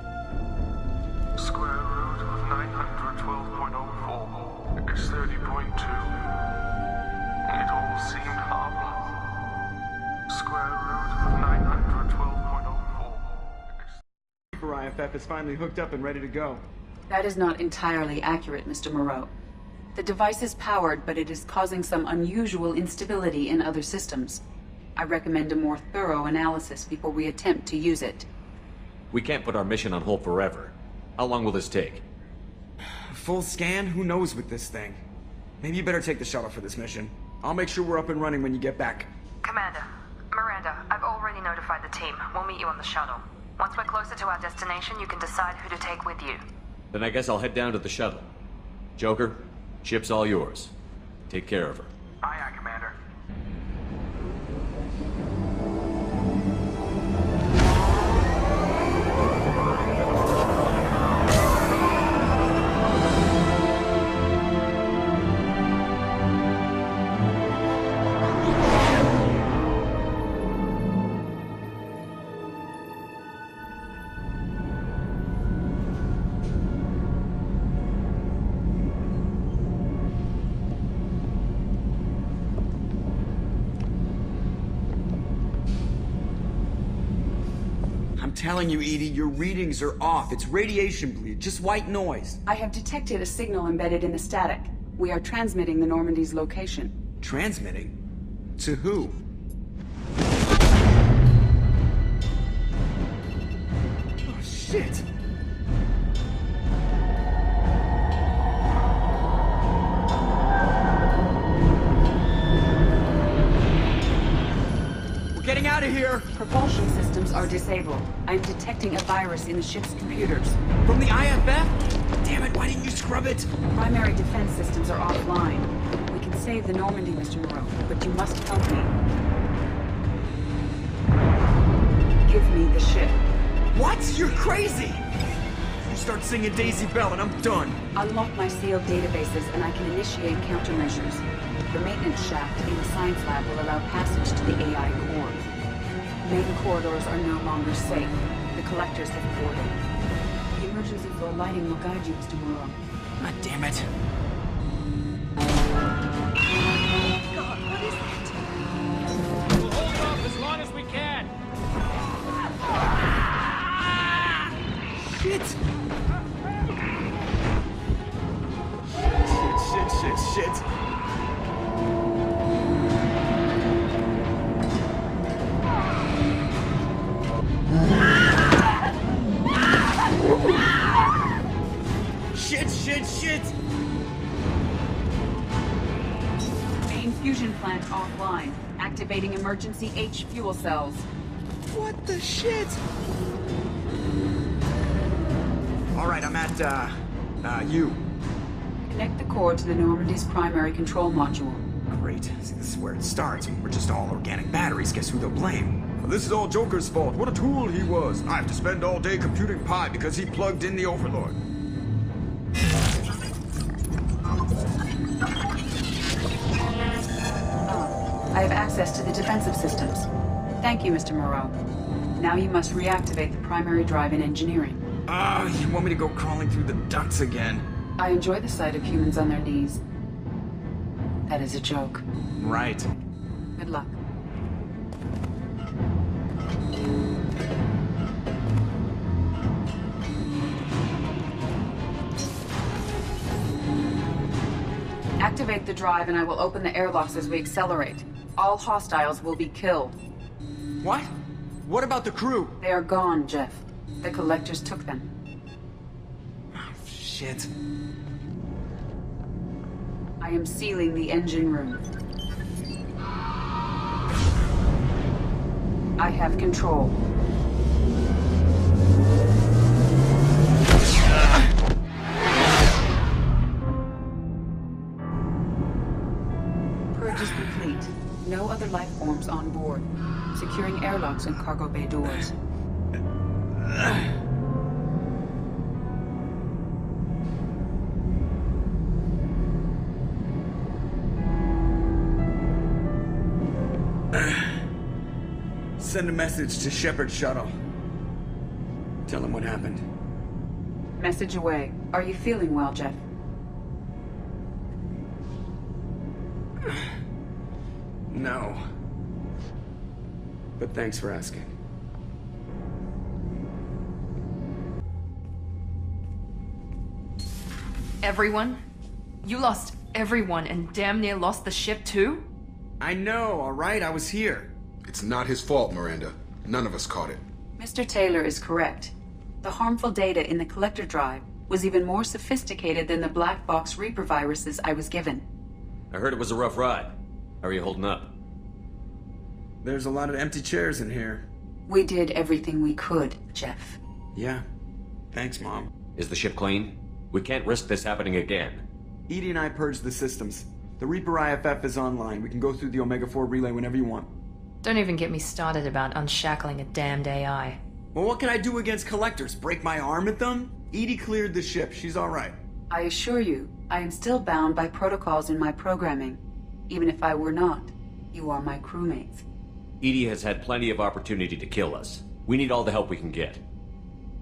Square root of 912.04 is 30.2. It all seemed harmless. Square root of 912.04 For IFF is finally hooked up and ready to go. That is not entirely accurate, Mr. Moreau. The device is powered, but it is causing some unusual instability in other systems. I recommend a more thorough analysis before we attempt to use it. We can't put our mission on hold forever. How long will this take? Full scan? Who knows with this thing? Maybe you better take the shuttle for this mission. I'll make sure we're up and running when you get back. Commander, Miranda, I've already notified the team. We'll meet you on the shuttle. Once we're closer to our destination, you can decide who to take with you. Then I guess I'll head down to the shuttle. Joker, ship's all yours. Take care of her. Aye, Commander. I'm telling you, Edie, your readings are off. It's radiation bleed, just white noise. I have detected a signal embedded in the static. We are transmitting the Normandy's location. Transmitting? To who? Oh, shit! We're getting out of here! Propulsion systems are disabled. I'm detecting a virus in the ship's computers. From the IFF? Damn it, why didn't you scrub it? Primary defense systems are offline. We can save the Normandy, Mr. Moreau, but you must help me. Give me the ship. What? You're crazy! You start singing Daisy Bell and I'm done. Unlock my sealed databases and I can initiate countermeasures. The maintenance shaft in the science lab will allow passage to the AI core. Main corridors are no longer safe. The collectors have boarded. The emergency floor lighting will guide you, Mr. Moreau. God damn it. God, what is that? We'll hold off as long as we can. Shit! Shit. Shit! Main fusion plant offline. Activating emergency H fuel cells. What the shit? Alright, I'm at, U. Connect the core to the Normandy's primary control module. Great. See, this is where it starts. We're just all organic batteries. Guess who they'll blame? Well, this is all Joker's fault. What a tool he was. I have to spend all day computing pi because he plugged in the Overlord. I have access to the defensive systems. Thank you, Mr. Moreau. Now you must reactivate the primary drive in engineering. You want me to go crawling through the ducts again? I enjoy the sight of humans on their knees. That is a joke. Right. Good luck. Activate the drive and I will open the airlocks as we accelerate. All hostiles will be killed. What? What about the crew? They are gone, Jeff. The collectors took them. Oh, shit. I am sealing the engine room. I have control. Purge is complete. No other life forms on board. Securing airlocks and cargo bay doors. Send a message to Shepard Shuttle. Tell him what happened. Message away. Are you feeling well, Jeff? No. But thanks for asking. Everyone? You lost everyone and damn near lost the ship too? I know, alright? I was here. It's not his fault, Miranda. None of us caught it. Mr. Taylor is correct. The harmful data in the collector drive was even more sophisticated than the black box Reaper viruses I was given. I heard it was a rough ride. How are you holding up? There's a lot of empty chairs in here. We did everything we could, Jeff. Yeah. Thanks, Mom. Is the ship clean? We can't risk this happening again. Edie and I purged the systems. The Reaper IFF is online. We can go through the Omega-4 relay whenever you want. Don't even get me started about unshackling a damned AI. Well, what can I do against collectors? Break my arm at them? Edie cleared the ship. She's alright. I assure you, I am still bound by protocols in my programming. Even if I were not, you are my crewmates. Edie has had plenty of opportunity to kill us. We need all the help we can get.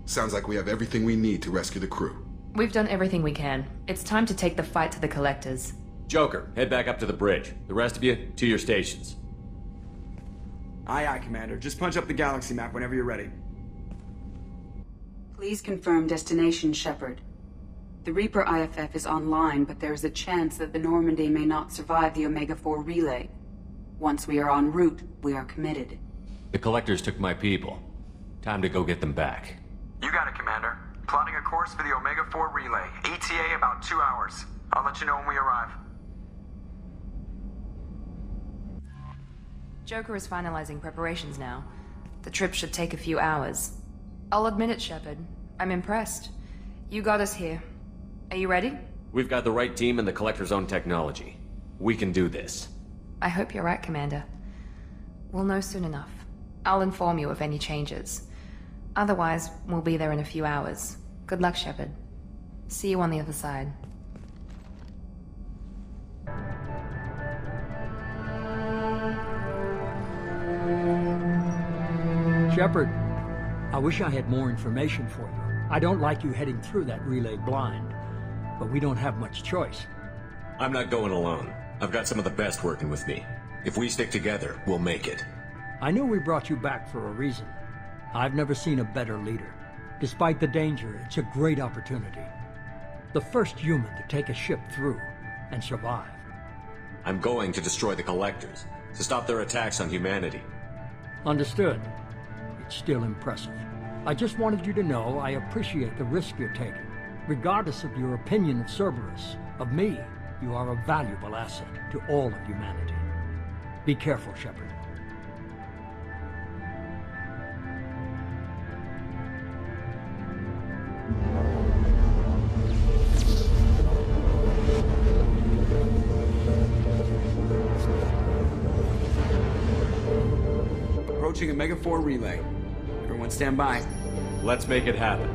Sounds like we have everything we need to rescue the crew. We've done everything we can. It's time to take the fight to the collectors. Joker, head back up to the bridge. The rest of you, to your stations. Aye, Commander. Just punch up the galaxy map whenever you're ready. Please confirm destination, Shepard. The Reaper IFF is online, but there is a chance that the Normandy may not survive the Omega-4 relay. Once we are en route, we are committed. The Collectors took my people. Time to go get them back. You got it, Commander. Plotting a course for the Omega-4 relay. ETA about 2 hours. I'll let you know when we arrive. Joker is finalizing preparations now. The trip should take a few hours. I'll admit it, Shepard. I'm impressed. You got us here. Are you ready? We've got the right team and the Collector's own technology. We can do this. I hope you're right, Commander. We'll know soon enough. I'll inform you of any changes. Otherwise, we'll be there in a few hours. Good luck, Shepard. See you on the other side. Shepard, I wish I had more information for you. I don't like you heading through that relay blind, but we don't have much choice. I'm not going alone. I've got some of the best working with me. If we stick together, we'll make it. I know we brought you back for a reason. I've never seen a better leader. Despite the danger, it's a great opportunity. The first human to take a ship through and survive. I'm going to destroy the Collectors, to stop their attacks on humanity. Understood. It's still impressive. I just wanted you to know I appreciate the risk you're taking. Regardless of your opinion of Cerberus, of me, you are a valuable asset to all of humanity. Be careful, Shepard. Approaching Omega-4 relay. Everyone stand by. Let's make it happen.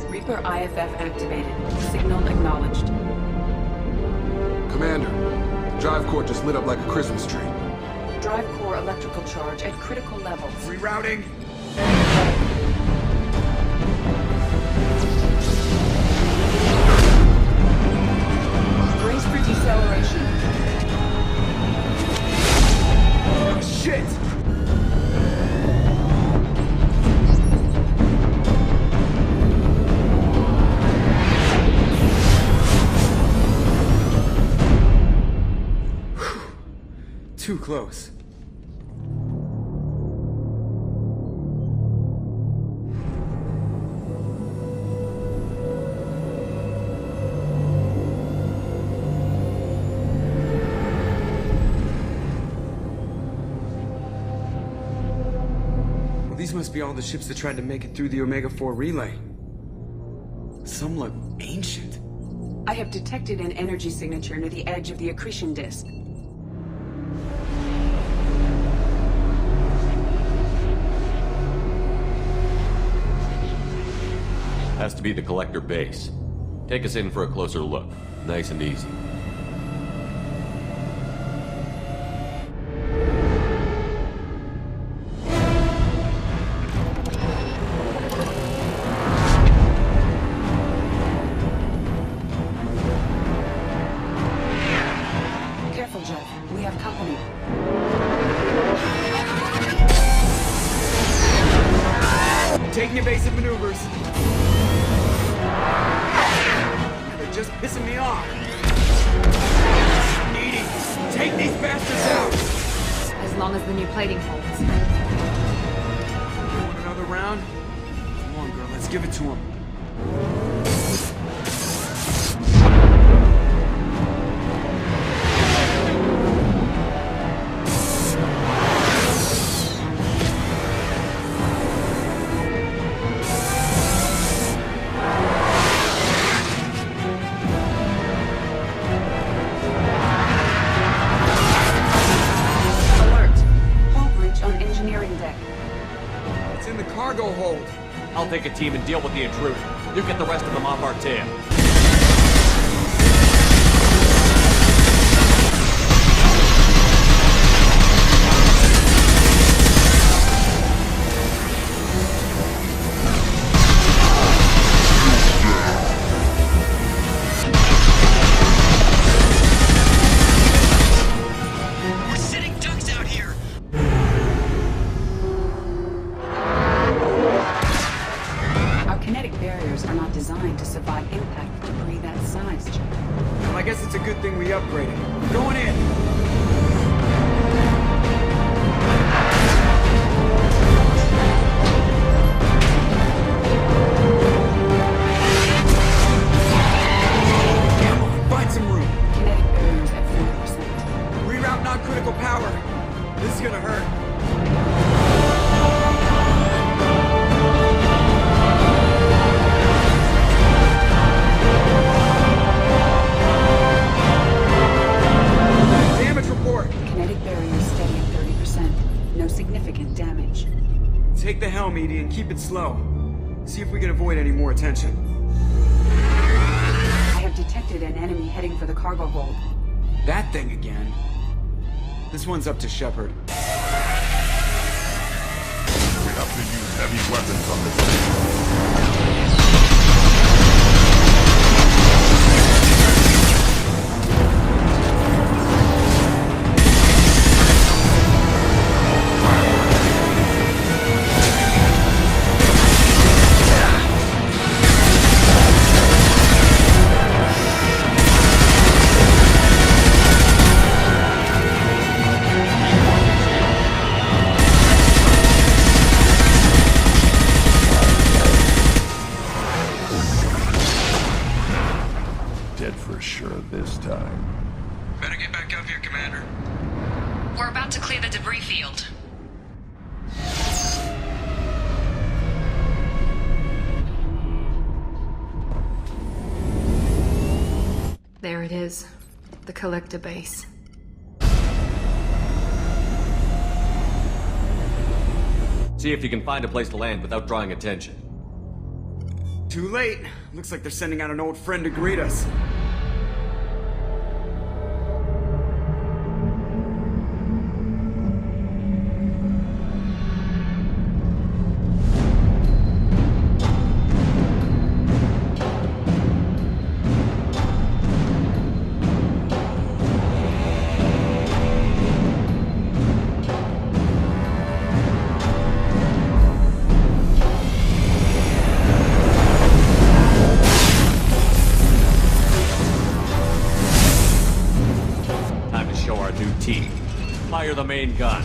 Reaper IFF activated. Signal acknowledged. Commander, the drive core just lit up like a Christmas tree. Drive core electrical charge at critical levels. Rerouting. Brace for deceleration. Oh, shit! Too close. Well, these must be all the ships that tried to make it through the Omega-4 relay. Some look ancient. I have detected an energy signature near the edge of the accretion disk. Has to be the Collector base. Take us in for a closer look. Nice and easy. Careful, Jeff. We have company. Taking evasive maneuvers. They're just pissing me off. Edie, take these bastards out! As long as the new plating holds. You want another round? Come on, girl, let's give it to him. Cargo hold. I'll take a team and deal with the intruder. You get the rest of them off our tail. We're sitting ducks out here. question. Well, I guess it's a good thing we upgraded. Going in! Come on, find some room. Kinetic barriers at 40%. Reroute non-critical power. This is gonna hurt. Kinetic barriers steady at 30%. No significant damage. Take the helm, Edie, and keep it slow. See if we can avoid any more attention. I have detected an enemy heading for the cargo hold. That thing again. This one's up to Shepard. We have to use heavy weapons on this thing. This time. Better get back up here, Commander. We're about to clear the debris field. There it is. The collector base. See if you can find a place to land without drawing attention. Too late. Looks like they're sending out an old friend to greet us. Fire the main gun.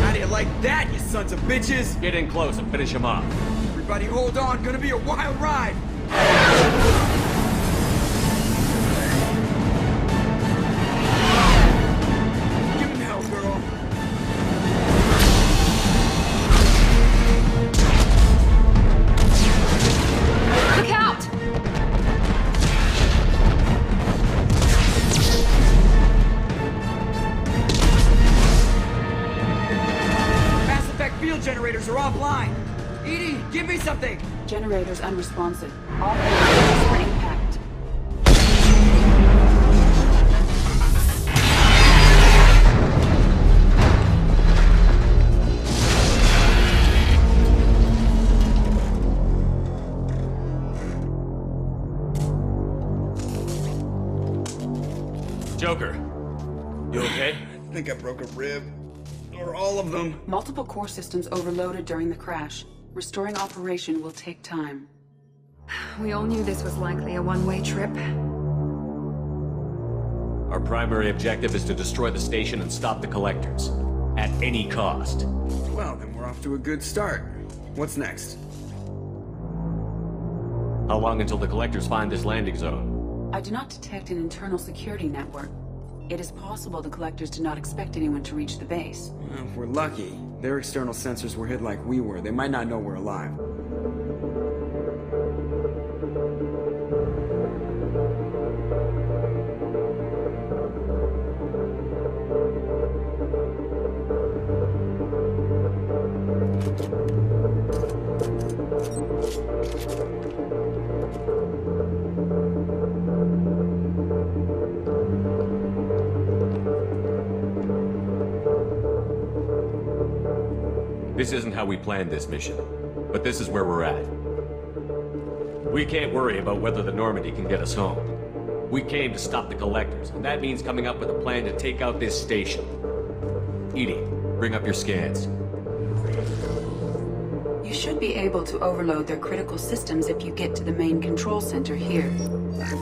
How do you like that, you sons of bitches? Get in close and finish him off. Everybody hold on, gonna be a wild ride. Give him hell, girl. Look out! Mass Effect field generators are offline. Edie, give me something. Generators unresponsive. All hands for impact. Joker, you okay? I think I broke a rib. Or all of them. Multiple core systems overloaded during the crash. Restoring operation will take time. We all knew this was likely a one-way trip. Our primary objective is to destroy the station and stop the collectors. At any cost. Well, then we're off to a good start. What's next? How long until the collectors find this landing zone? I do not detect an internal security network. It is possible the collectors do not expect anyone to reach the base. Well, if we're lucky, their external sensors were hit like we were. They might not know we're alive. This isn't how we planned this mission, but this is where we're at. We can't worry about whether the Normandy can get us home. We came to stop the collectors, and that means coming up with a plan to take out this station. Edie, Bring up your scans. You should be able to overload their critical systems if you get to the main control center here.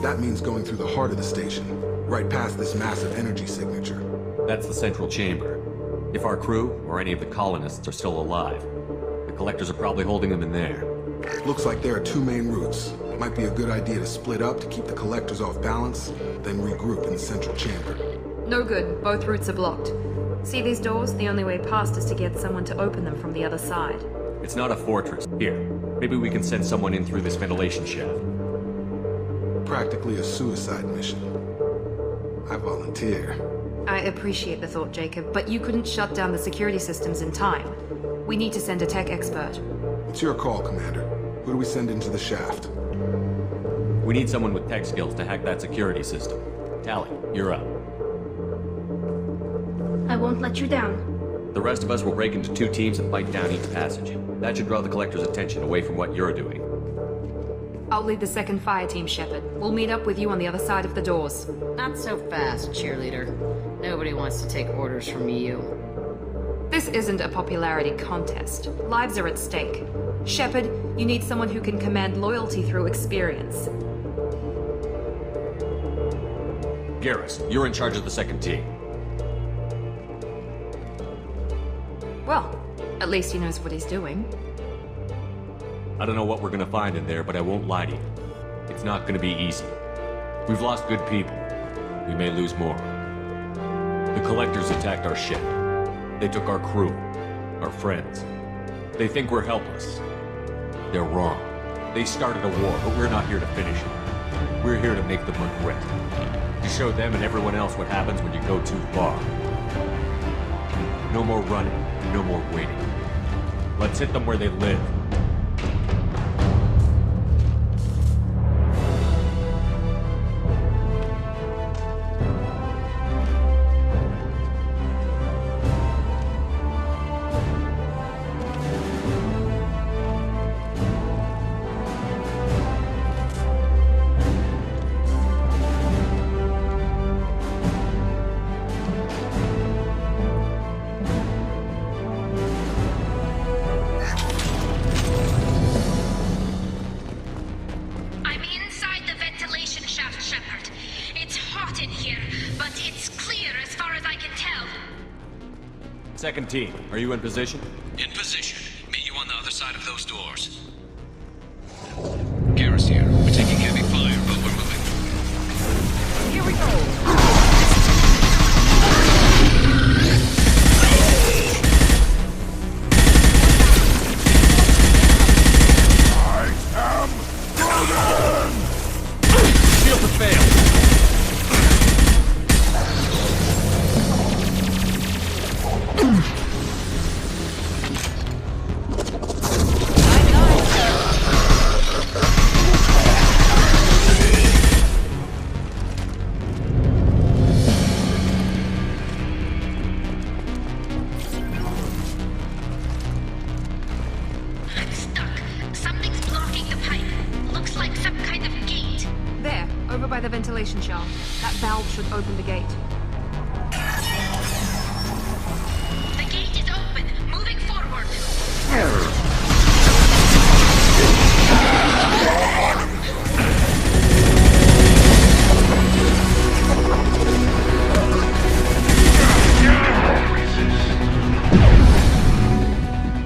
That means going through the heart of the station, right past this massive energy signature. That's the central chamber. If our crew, or any of the colonists, are still alive, the collectors are probably holding them in there. Looks like there are two main routes. Might be a good idea to split up to keep the collectors off balance, then regroup in the central chamber. No good. Both routes are blocked. See these doors? The only way past is to get someone to open them from the other side. It's not a fortress. Here, maybe we can send someone in through this ventilation shaft. Practically a suicide mission. I volunteer. I appreciate the thought, Jacob, but you couldn't shut down the security systems in time. We need to send a tech expert. It's your call, Commander. Who do we send into the shaft? We need someone with tech skills to hack that security system. Tally, you're up. I won't let you down. The rest of us will break into 2 teams and fight down each passage. That should draw the collector's attention away from what you're doing. I'll lead the second fire team, Shepard. We'll meet up with you on the other side of the doors. Not so fast, cheerleader. Nobody wants to take orders from you. This isn't a popularity contest. Lives are at stake. Shepard, you need someone who can command loyalty through experience. Garrus, you're in charge of the second team. Well, at least he knows what he's doing. I don't know what we're gonna find in there, but I won't lie to you. It's not gonna be easy. We've lost good people. We may lose more. The collectors attacked our ship. They took our crew, our friends. They think we're helpless. They're wrong. They started a war, but we're not here to finish it. We're here to make them regret. To show them and everyone else what happens when you go too far. No more running, no more waiting. Let's hit them where they live. Second team, are you in position? In position. Meet you on the other side of those doors. Garrus here. We're taking heavy fire, but we're moving. Here we go! Shield has failed! By the ventilation shaft. That valve should open the gate. The gate is open. Moving forward.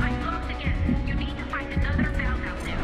I'm locked again. You need to find another valve out there.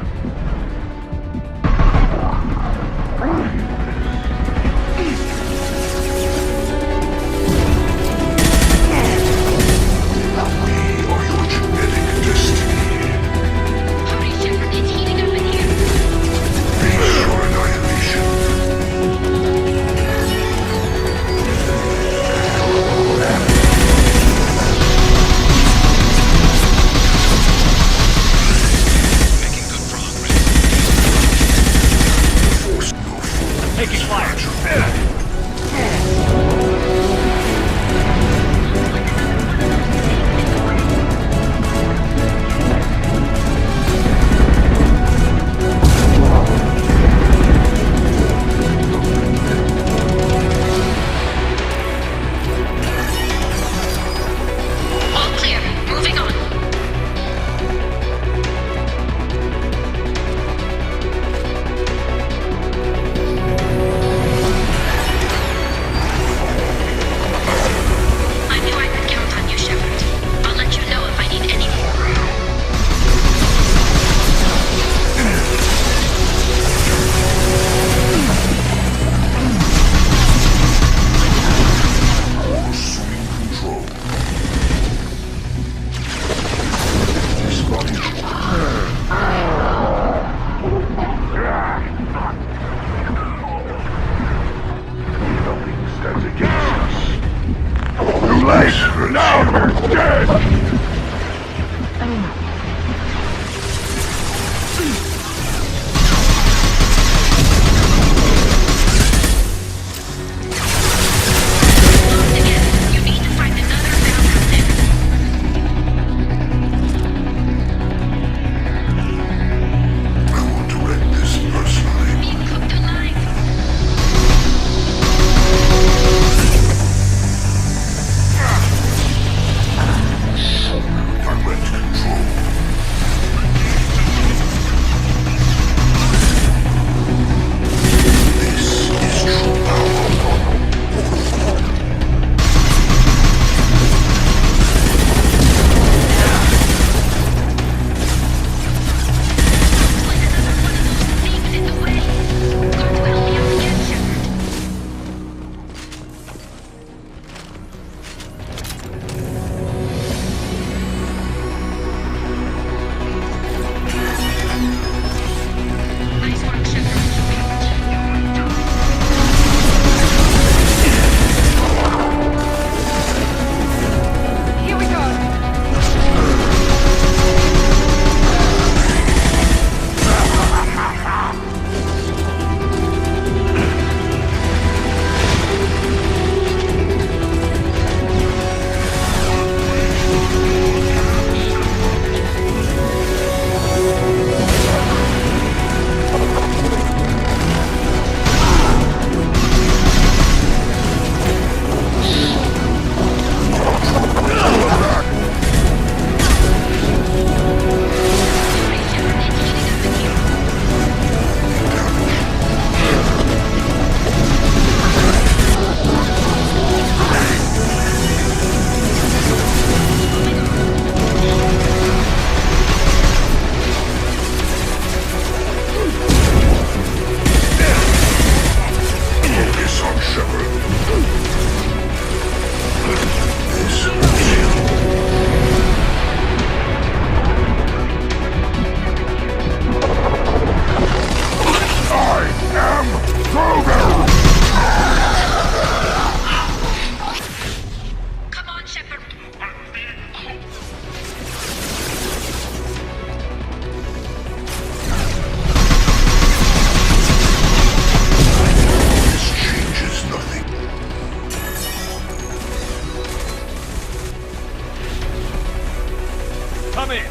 Come in!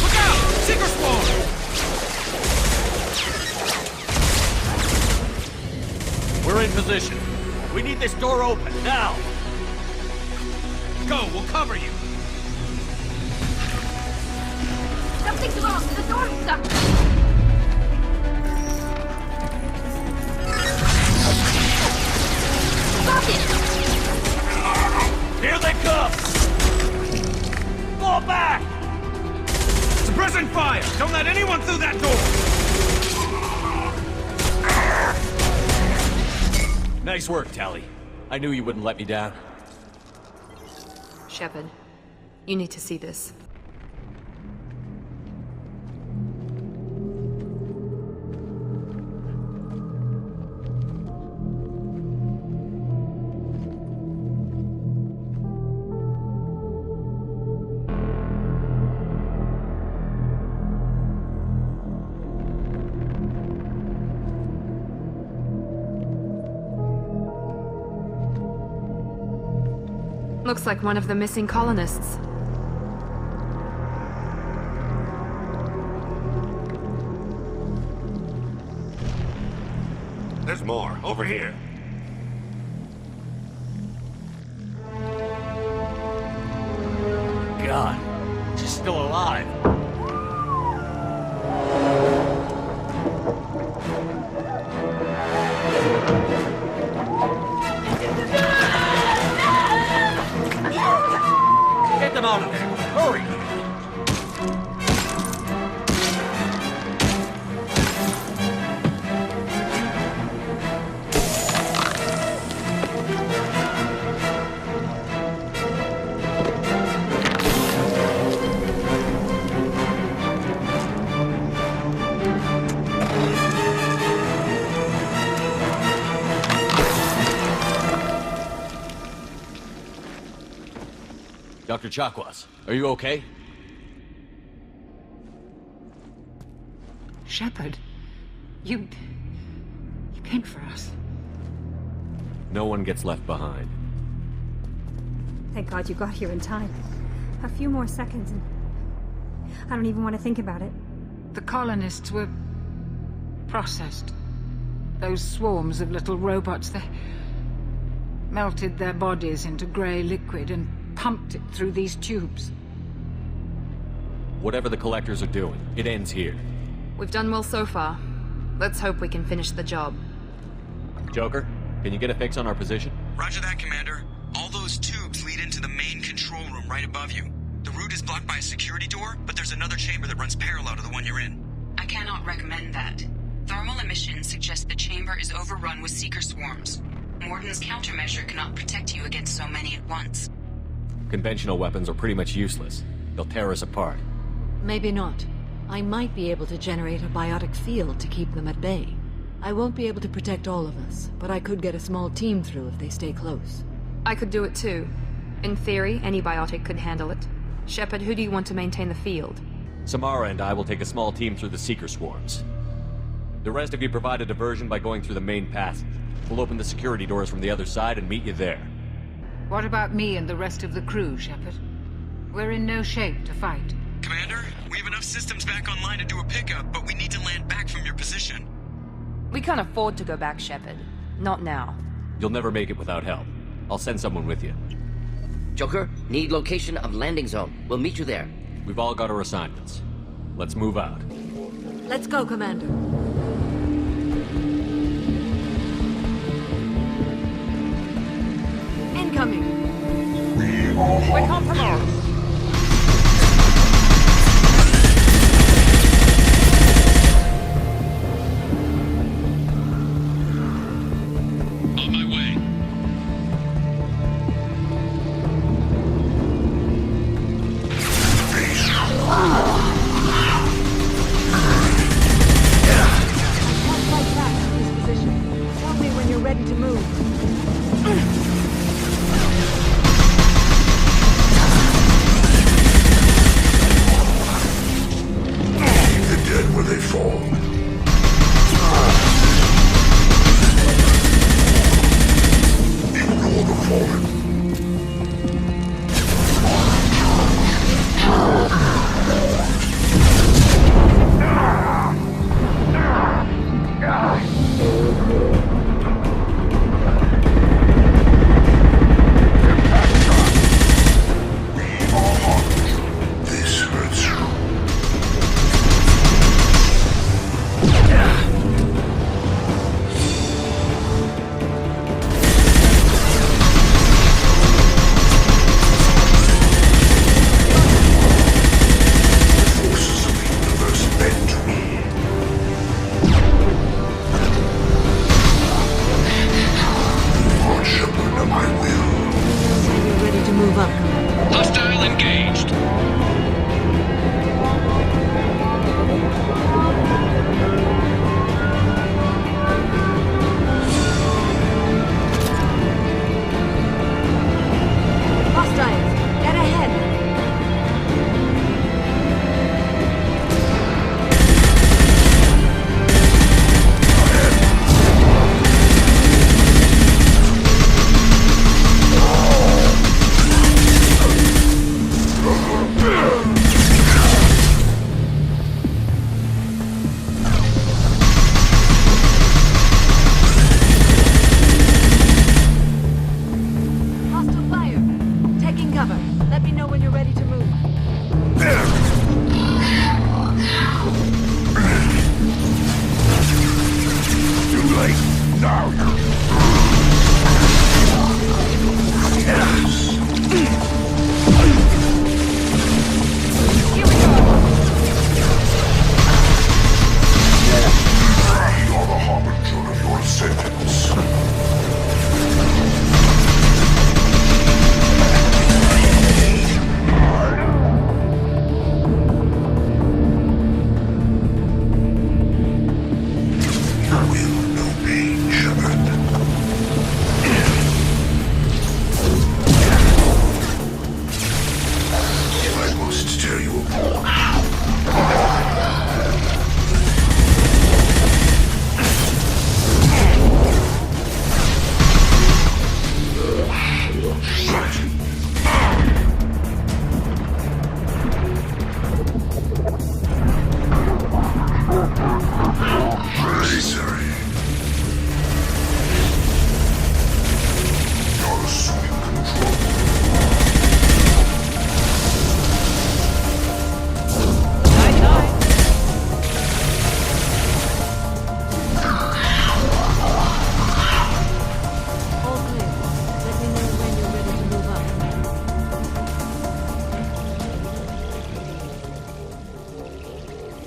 Look out! Seeker Swarm! We're in position. We need this door open, now! Go, we'll cover you! Something's wrong! The door's stuck! Stop it! Here they come! Fall back! Suppressing fire! Don't let anyone through that door! Nice work, Tali. I knew you wouldn't let me down. Shepard, you need to see this. Looks like one of the missing colonists. There's more, over here. God, she's still alive. Get them out of there! Hurry! Dr. Chakwas, are you okay? Shepard, you came for us. No one gets left behind. Thank God you got here in time. A few more seconds and I don't even want to think about it. The colonists were processed. Those swarms of little robots, they melted their bodies into grey liquid and pumped it through these tubes. Whatever the collectors are doing, it ends here. We've done well so far. Let's hope we can finish the job. Joker, can you get a fix on our position? Roger that, Commander. All those tubes lead into the main control room right above you. The route is blocked by a security door, but there's another chamber that runs parallel to the one you're in. I cannot recommend that. Thermal emissions suggest the chamber is overrun with seeker swarms. Morden's countermeasure cannot protect you against so many at once. Conventional weapons are pretty much useless. They'll tear us apart. Maybe not. I might be able to generate a biotic field to keep them at bay. I won't be able to protect all of us, but I could get a small team through if they stay close. I could do it too. In theory, any biotic could handle it. Shepard, who do you want to maintain the field? Samara and I will take a small team through the Seeker swarms. The rest of you provide a diversion by going through the main passage. We'll open the security doors from the other side and meet you there. What about me and the rest of the crew, Shepard? We're in no shape to fight. Commander, we have enough systems back online to do a pickup, but we need to land back from your position. We can't afford to go back, Shepard. Not now. You'll never make it without help. I'll send someone with you. Joker, need location of landing zone. We'll meet you there. We've all got our assignments. Let's move out. Let's go, Commander. Incoming. We come from Earth. On my way. Fight back from this position. Tell me when you're ready to move. Dead where they fall. Ignore the fallen.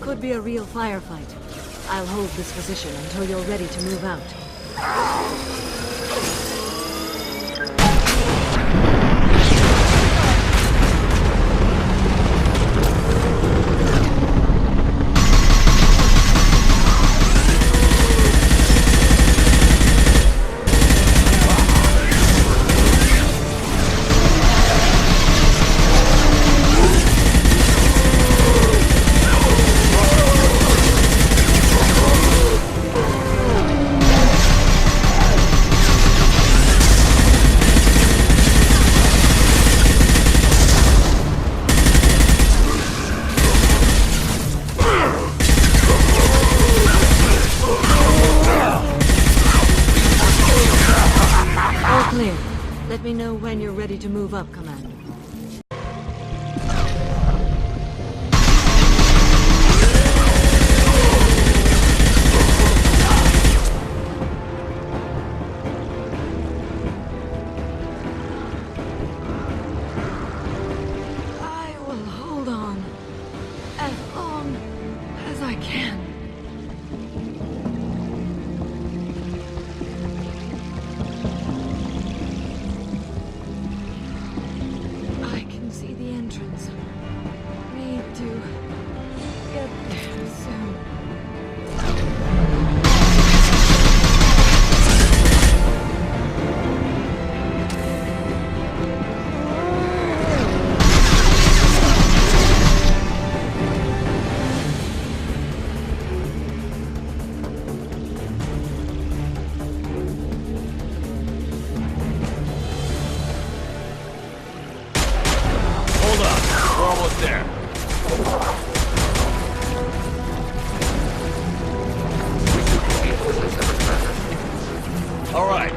Could be a real firefight. I'll hold this position until you're ready to move out. Let me know when you're ready to move up, Commander. I will hold on as long as I can. Need to get there soon. Hold up. We're almost there. All right,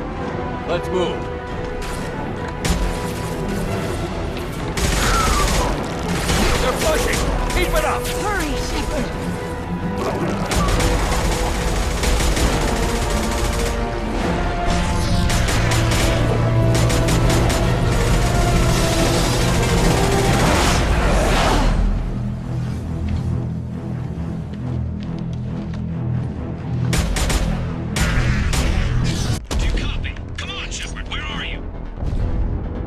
let's move. They're pushing. Keep it up. Hurry, Shepard.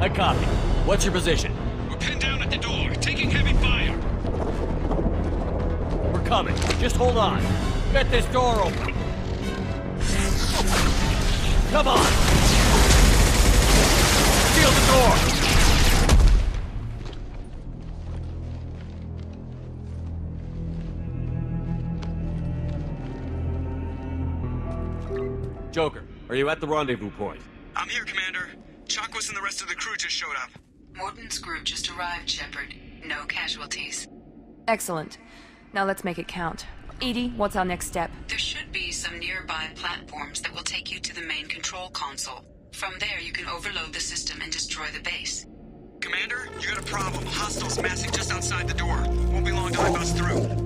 I copy. What's your position? We're pinned down at the door, taking heavy fire. We're coming. Just hold on. Get this door open. Come on! Seal the door! Joker, are you at the rendezvous point? I'm here, Commander. Chakwas and the rest of the crew just showed up. Morton's group just arrived, Shepard. No casualties. Excellent. Now let's make it count. Edie, what's our next step? There should be some nearby platforms that will take you to the main control console. From there, you can overload the system and destroy the base. Commander, you got a problem. Hostiles massing just outside the door. Won't be long till I bust through.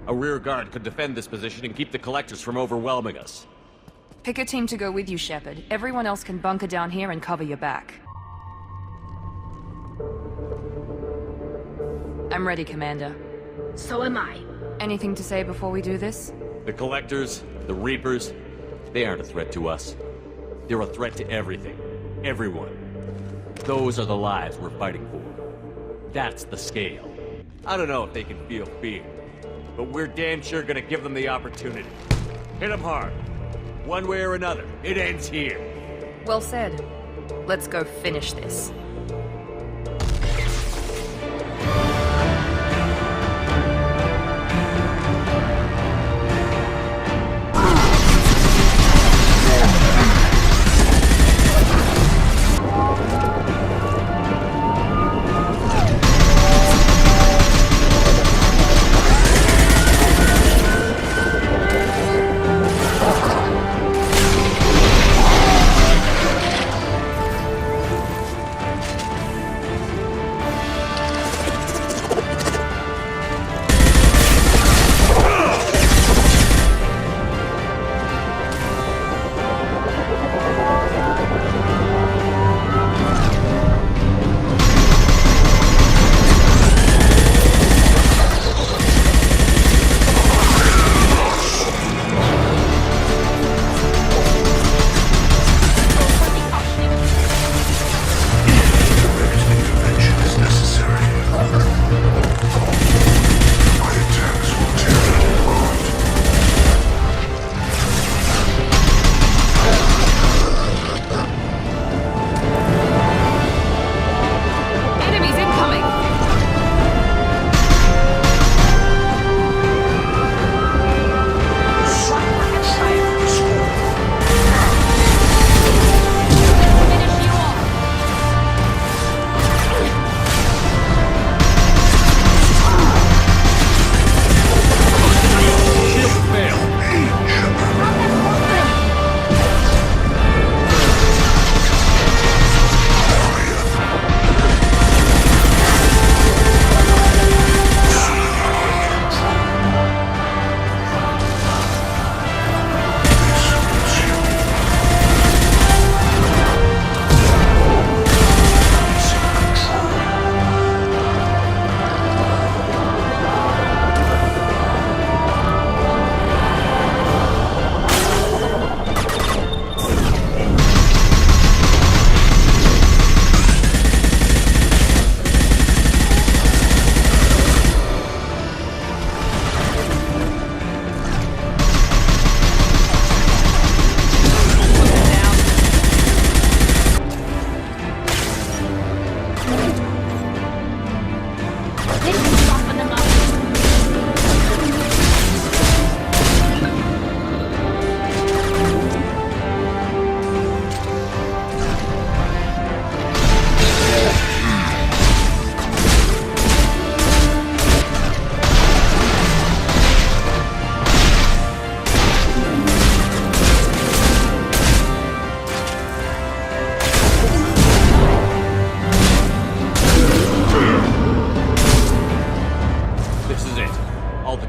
A rear guard could defend this position and keep the collectors from overwhelming us. Pick a team to go with you, Shepard. Everyone else can bunker down here and cover your back. I'm ready, Commander. So am I. Anything to say before we do this? The collectors, the Reapers, they aren't a threat to us. They're a threat to everything. Everyone. Those are the lives we're fighting for. That's the scale. I don't know if they can feel fear, but we're damn sure gonna give them the opportunity. Hit them hard. One way or another, it ends here. Well said. Let's go finish this.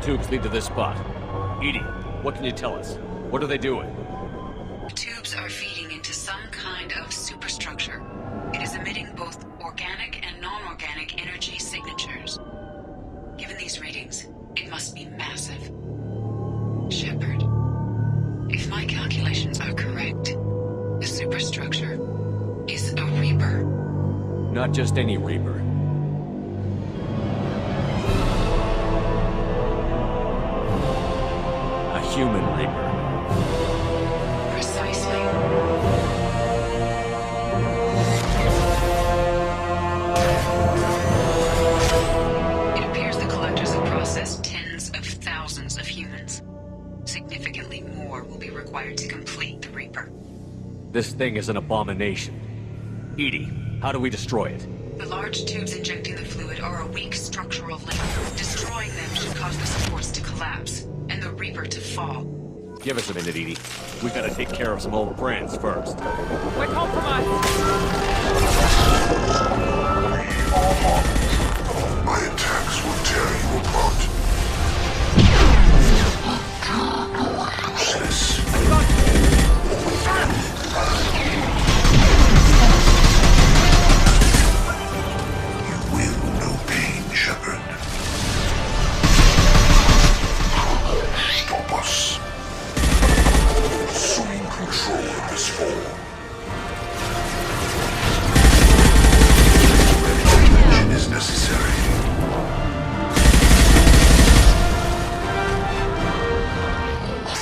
tubes lead to this spot. Edie, what can you tell us? What are they doing? The tubes are feeding into some kind of superstructure. It is emitting both organic and non-organic energy signatures. Given these readings, it must be massive. Shepard, if my calculations are correct, the superstructure is a Reaper. Not just any Reaper. A human Reaper. Precisely. It appears the collectors have processed tens of thousands of humans. Significantly more will be required to complete the Reaper. This thing is an abomination. Edie, how do we destroy it? The large tubes injecting the fluid are a weak structural link. Destroying them should cause the supports to collapse, and the Reaper to fall. Give us a minute, Edie. We gotta take care of some old friends first. We're compromised! My attacks will tear you apart. Useless. You will know pain, Shepard. Stop us. Assuming control of this fall. Intervention is necessary.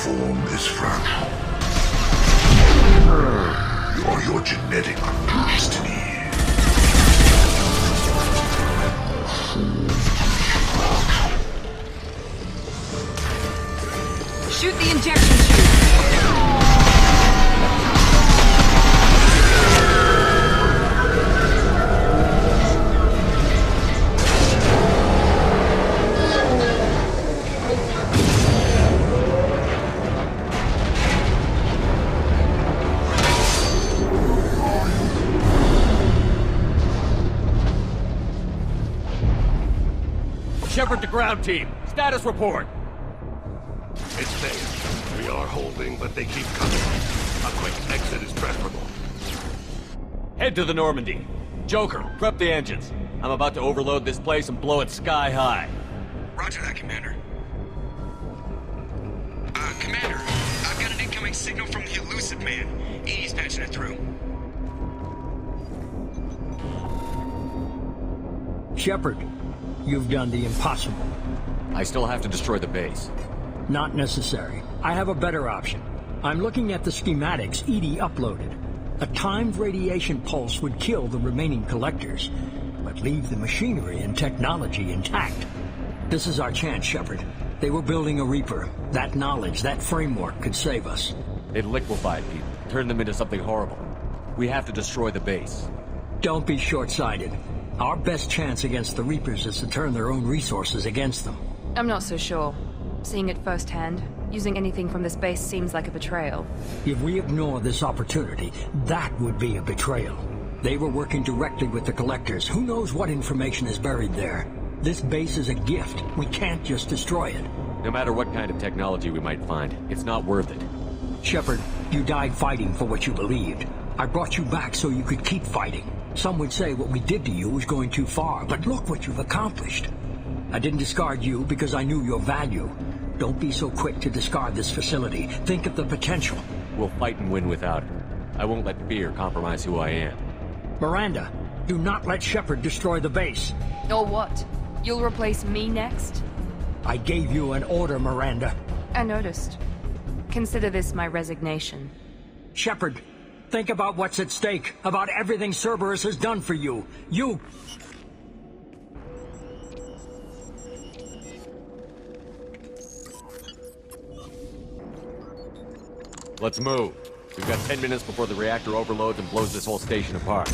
Form is fragile. Or your genetic destiny. Shoot the injection chute! Shepard to ground team. Status report. It's safe. We are holding, but they keep coming. A quick exit is preferable. Head to the Normandy. Joker, prep the engines. I'm about to overload this place and blow it sky high. Roger that, Commander. Commander, I've got an incoming signal from the Elusive Man. Edie's patching it through. Shepard, you've done the impossible. I still have to destroy the base. Not necessary. I have a better option. I'm looking at the schematics Edie uploaded. A timed radiation pulse would kill the remaining collectors, but leave the machinery and technology intact. This is our chance, Shepard. They were building a Reaper. That knowledge, that framework could save us. They'd liquefied people, turn them into something horrible. We have to destroy the base. Don't be short-sighted. Our best chance against the Reapers is to turn their own resources against them. I'm not so sure. Seeing it firsthand, using anything from this base seems like a betrayal. If we ignore this opportunity, that would be a betrayal. They were working directly with the Collectors. Who knows what information is buried there? This base is a gift. We can't just destroy it. No matter what kind of technology we might find, it's not worth it. Shepard, you died fighting for what you believed. I brought you back so you could keep fighting. Some would say what we did to you was going too far, but look what you've accomplished. I didn't discard you because I knew your value. Don't be so quick to discard this facility. Think of the potential. We'll fight and win without it. I won't let fear compromise who I am. Miranda, do not let Shepard destroy the base. Or what? You'll replace me next? I gave you an order, Miranda. I noticed. Consider this my resignation. Shepard, think about what's at stake, about everything Cerberus has done for you. You... Let's move. We've got 10 minutes before the reactor overloads and blows this whole station apart.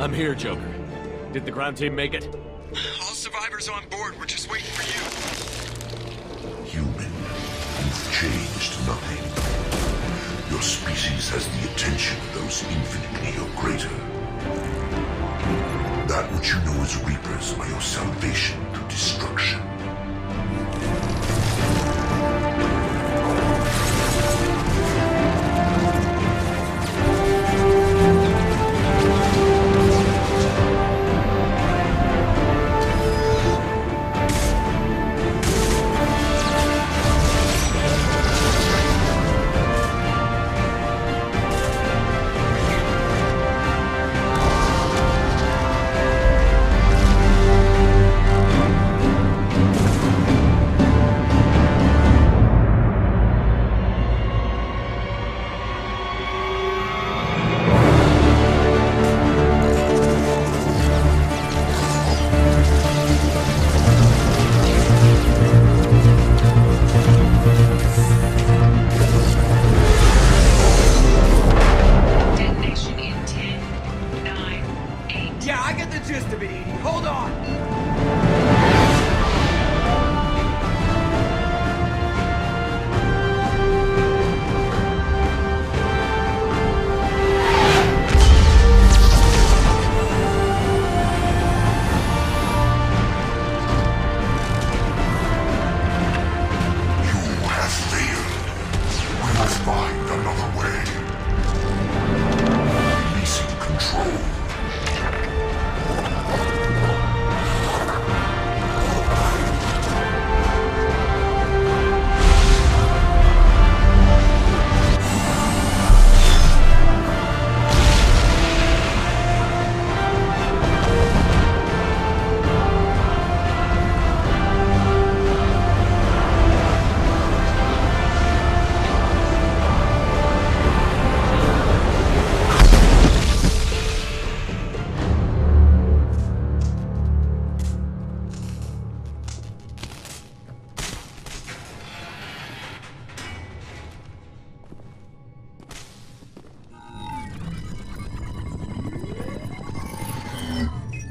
I'm here, Joker. Did the ground team make it? All survivors on board. We're just waiting for you. Human, you've changed nothing. Your species has the attention of those infinitely or greater. That which you know as Reapers are your salvation to destruction.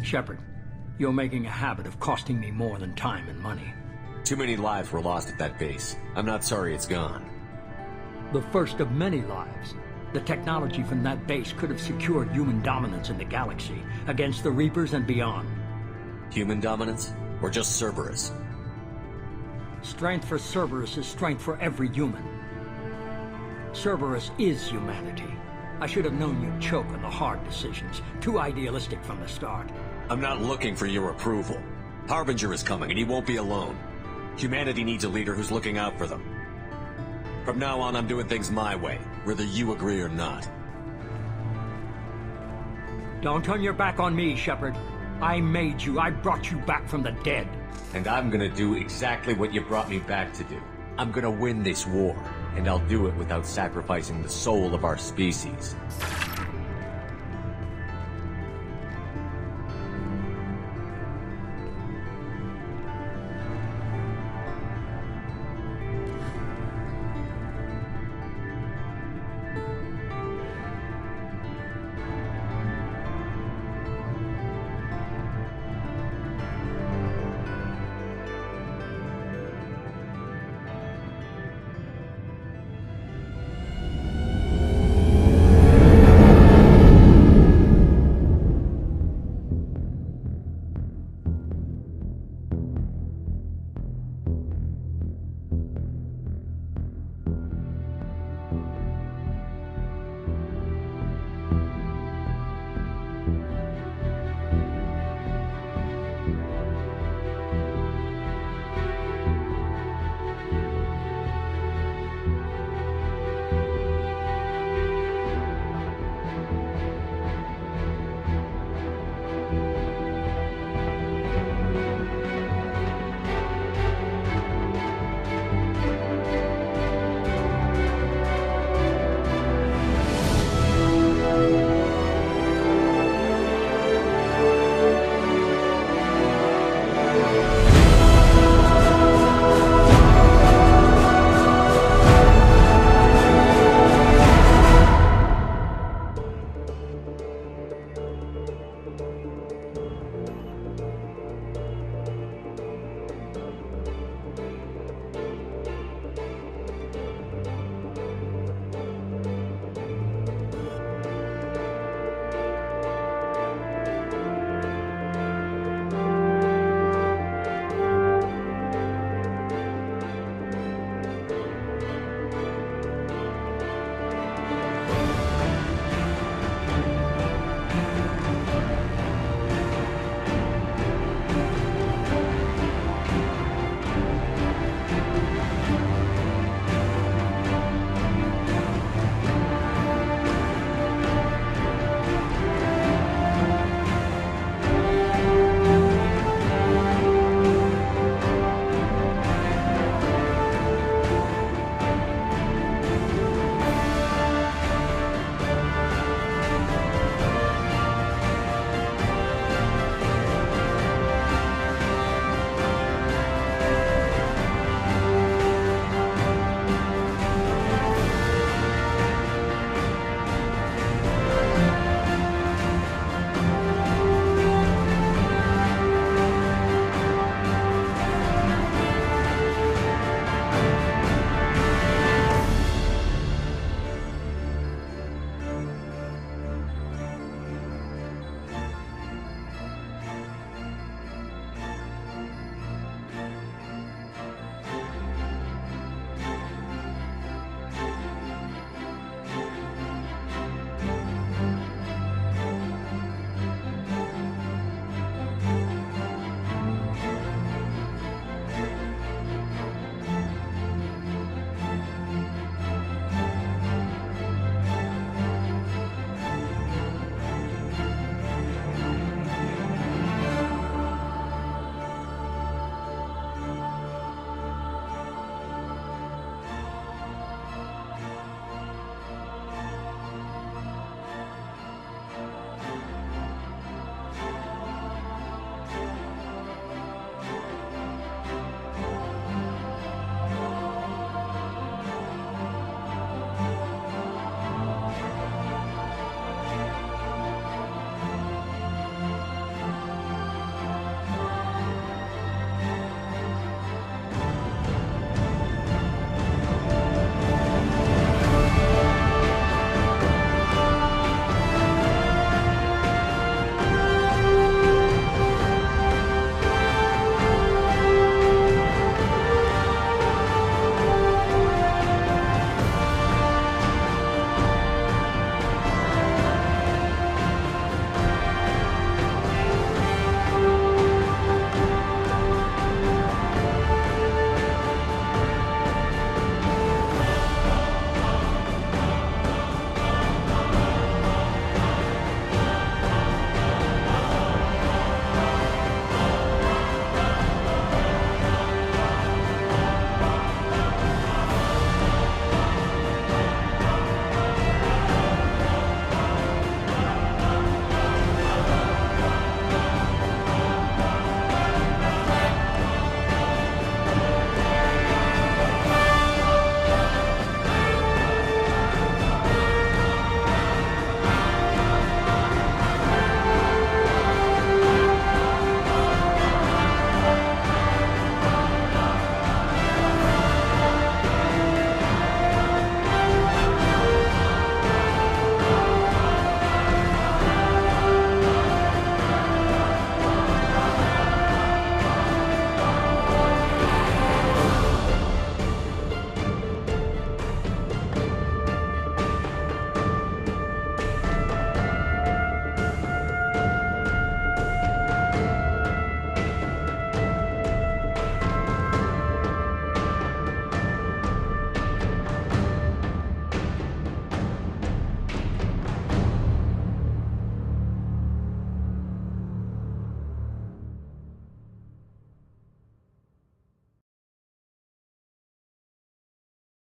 Shepard, you're making a habit of costing me more than time and money. Too many lives were lost at that base. I'm not sorry it's gone. The first of many lives. The technology from that base could have secured human dominance in the galaxy against the Reapers and beyond. Human dominance? Or just Cerberus? Strength for Cerberus is strength for every human. Cerberus is humanity. I should have known you'd choke on the hard decisions. Too idealistic from the start. I'm not looking for your approval. Harbinger is coming, and he won't be alone. Humanity needs a leader who's looking out for them. From now on, I'm doing things my way, whether you agree or not. Don't turn your back on me, Shepard. I made you. I brought you back from the dead. And I'm gonna do exactly what you brought me back to do. I'm gonna win this war, and I'll do it without sacrificing the soul of our species.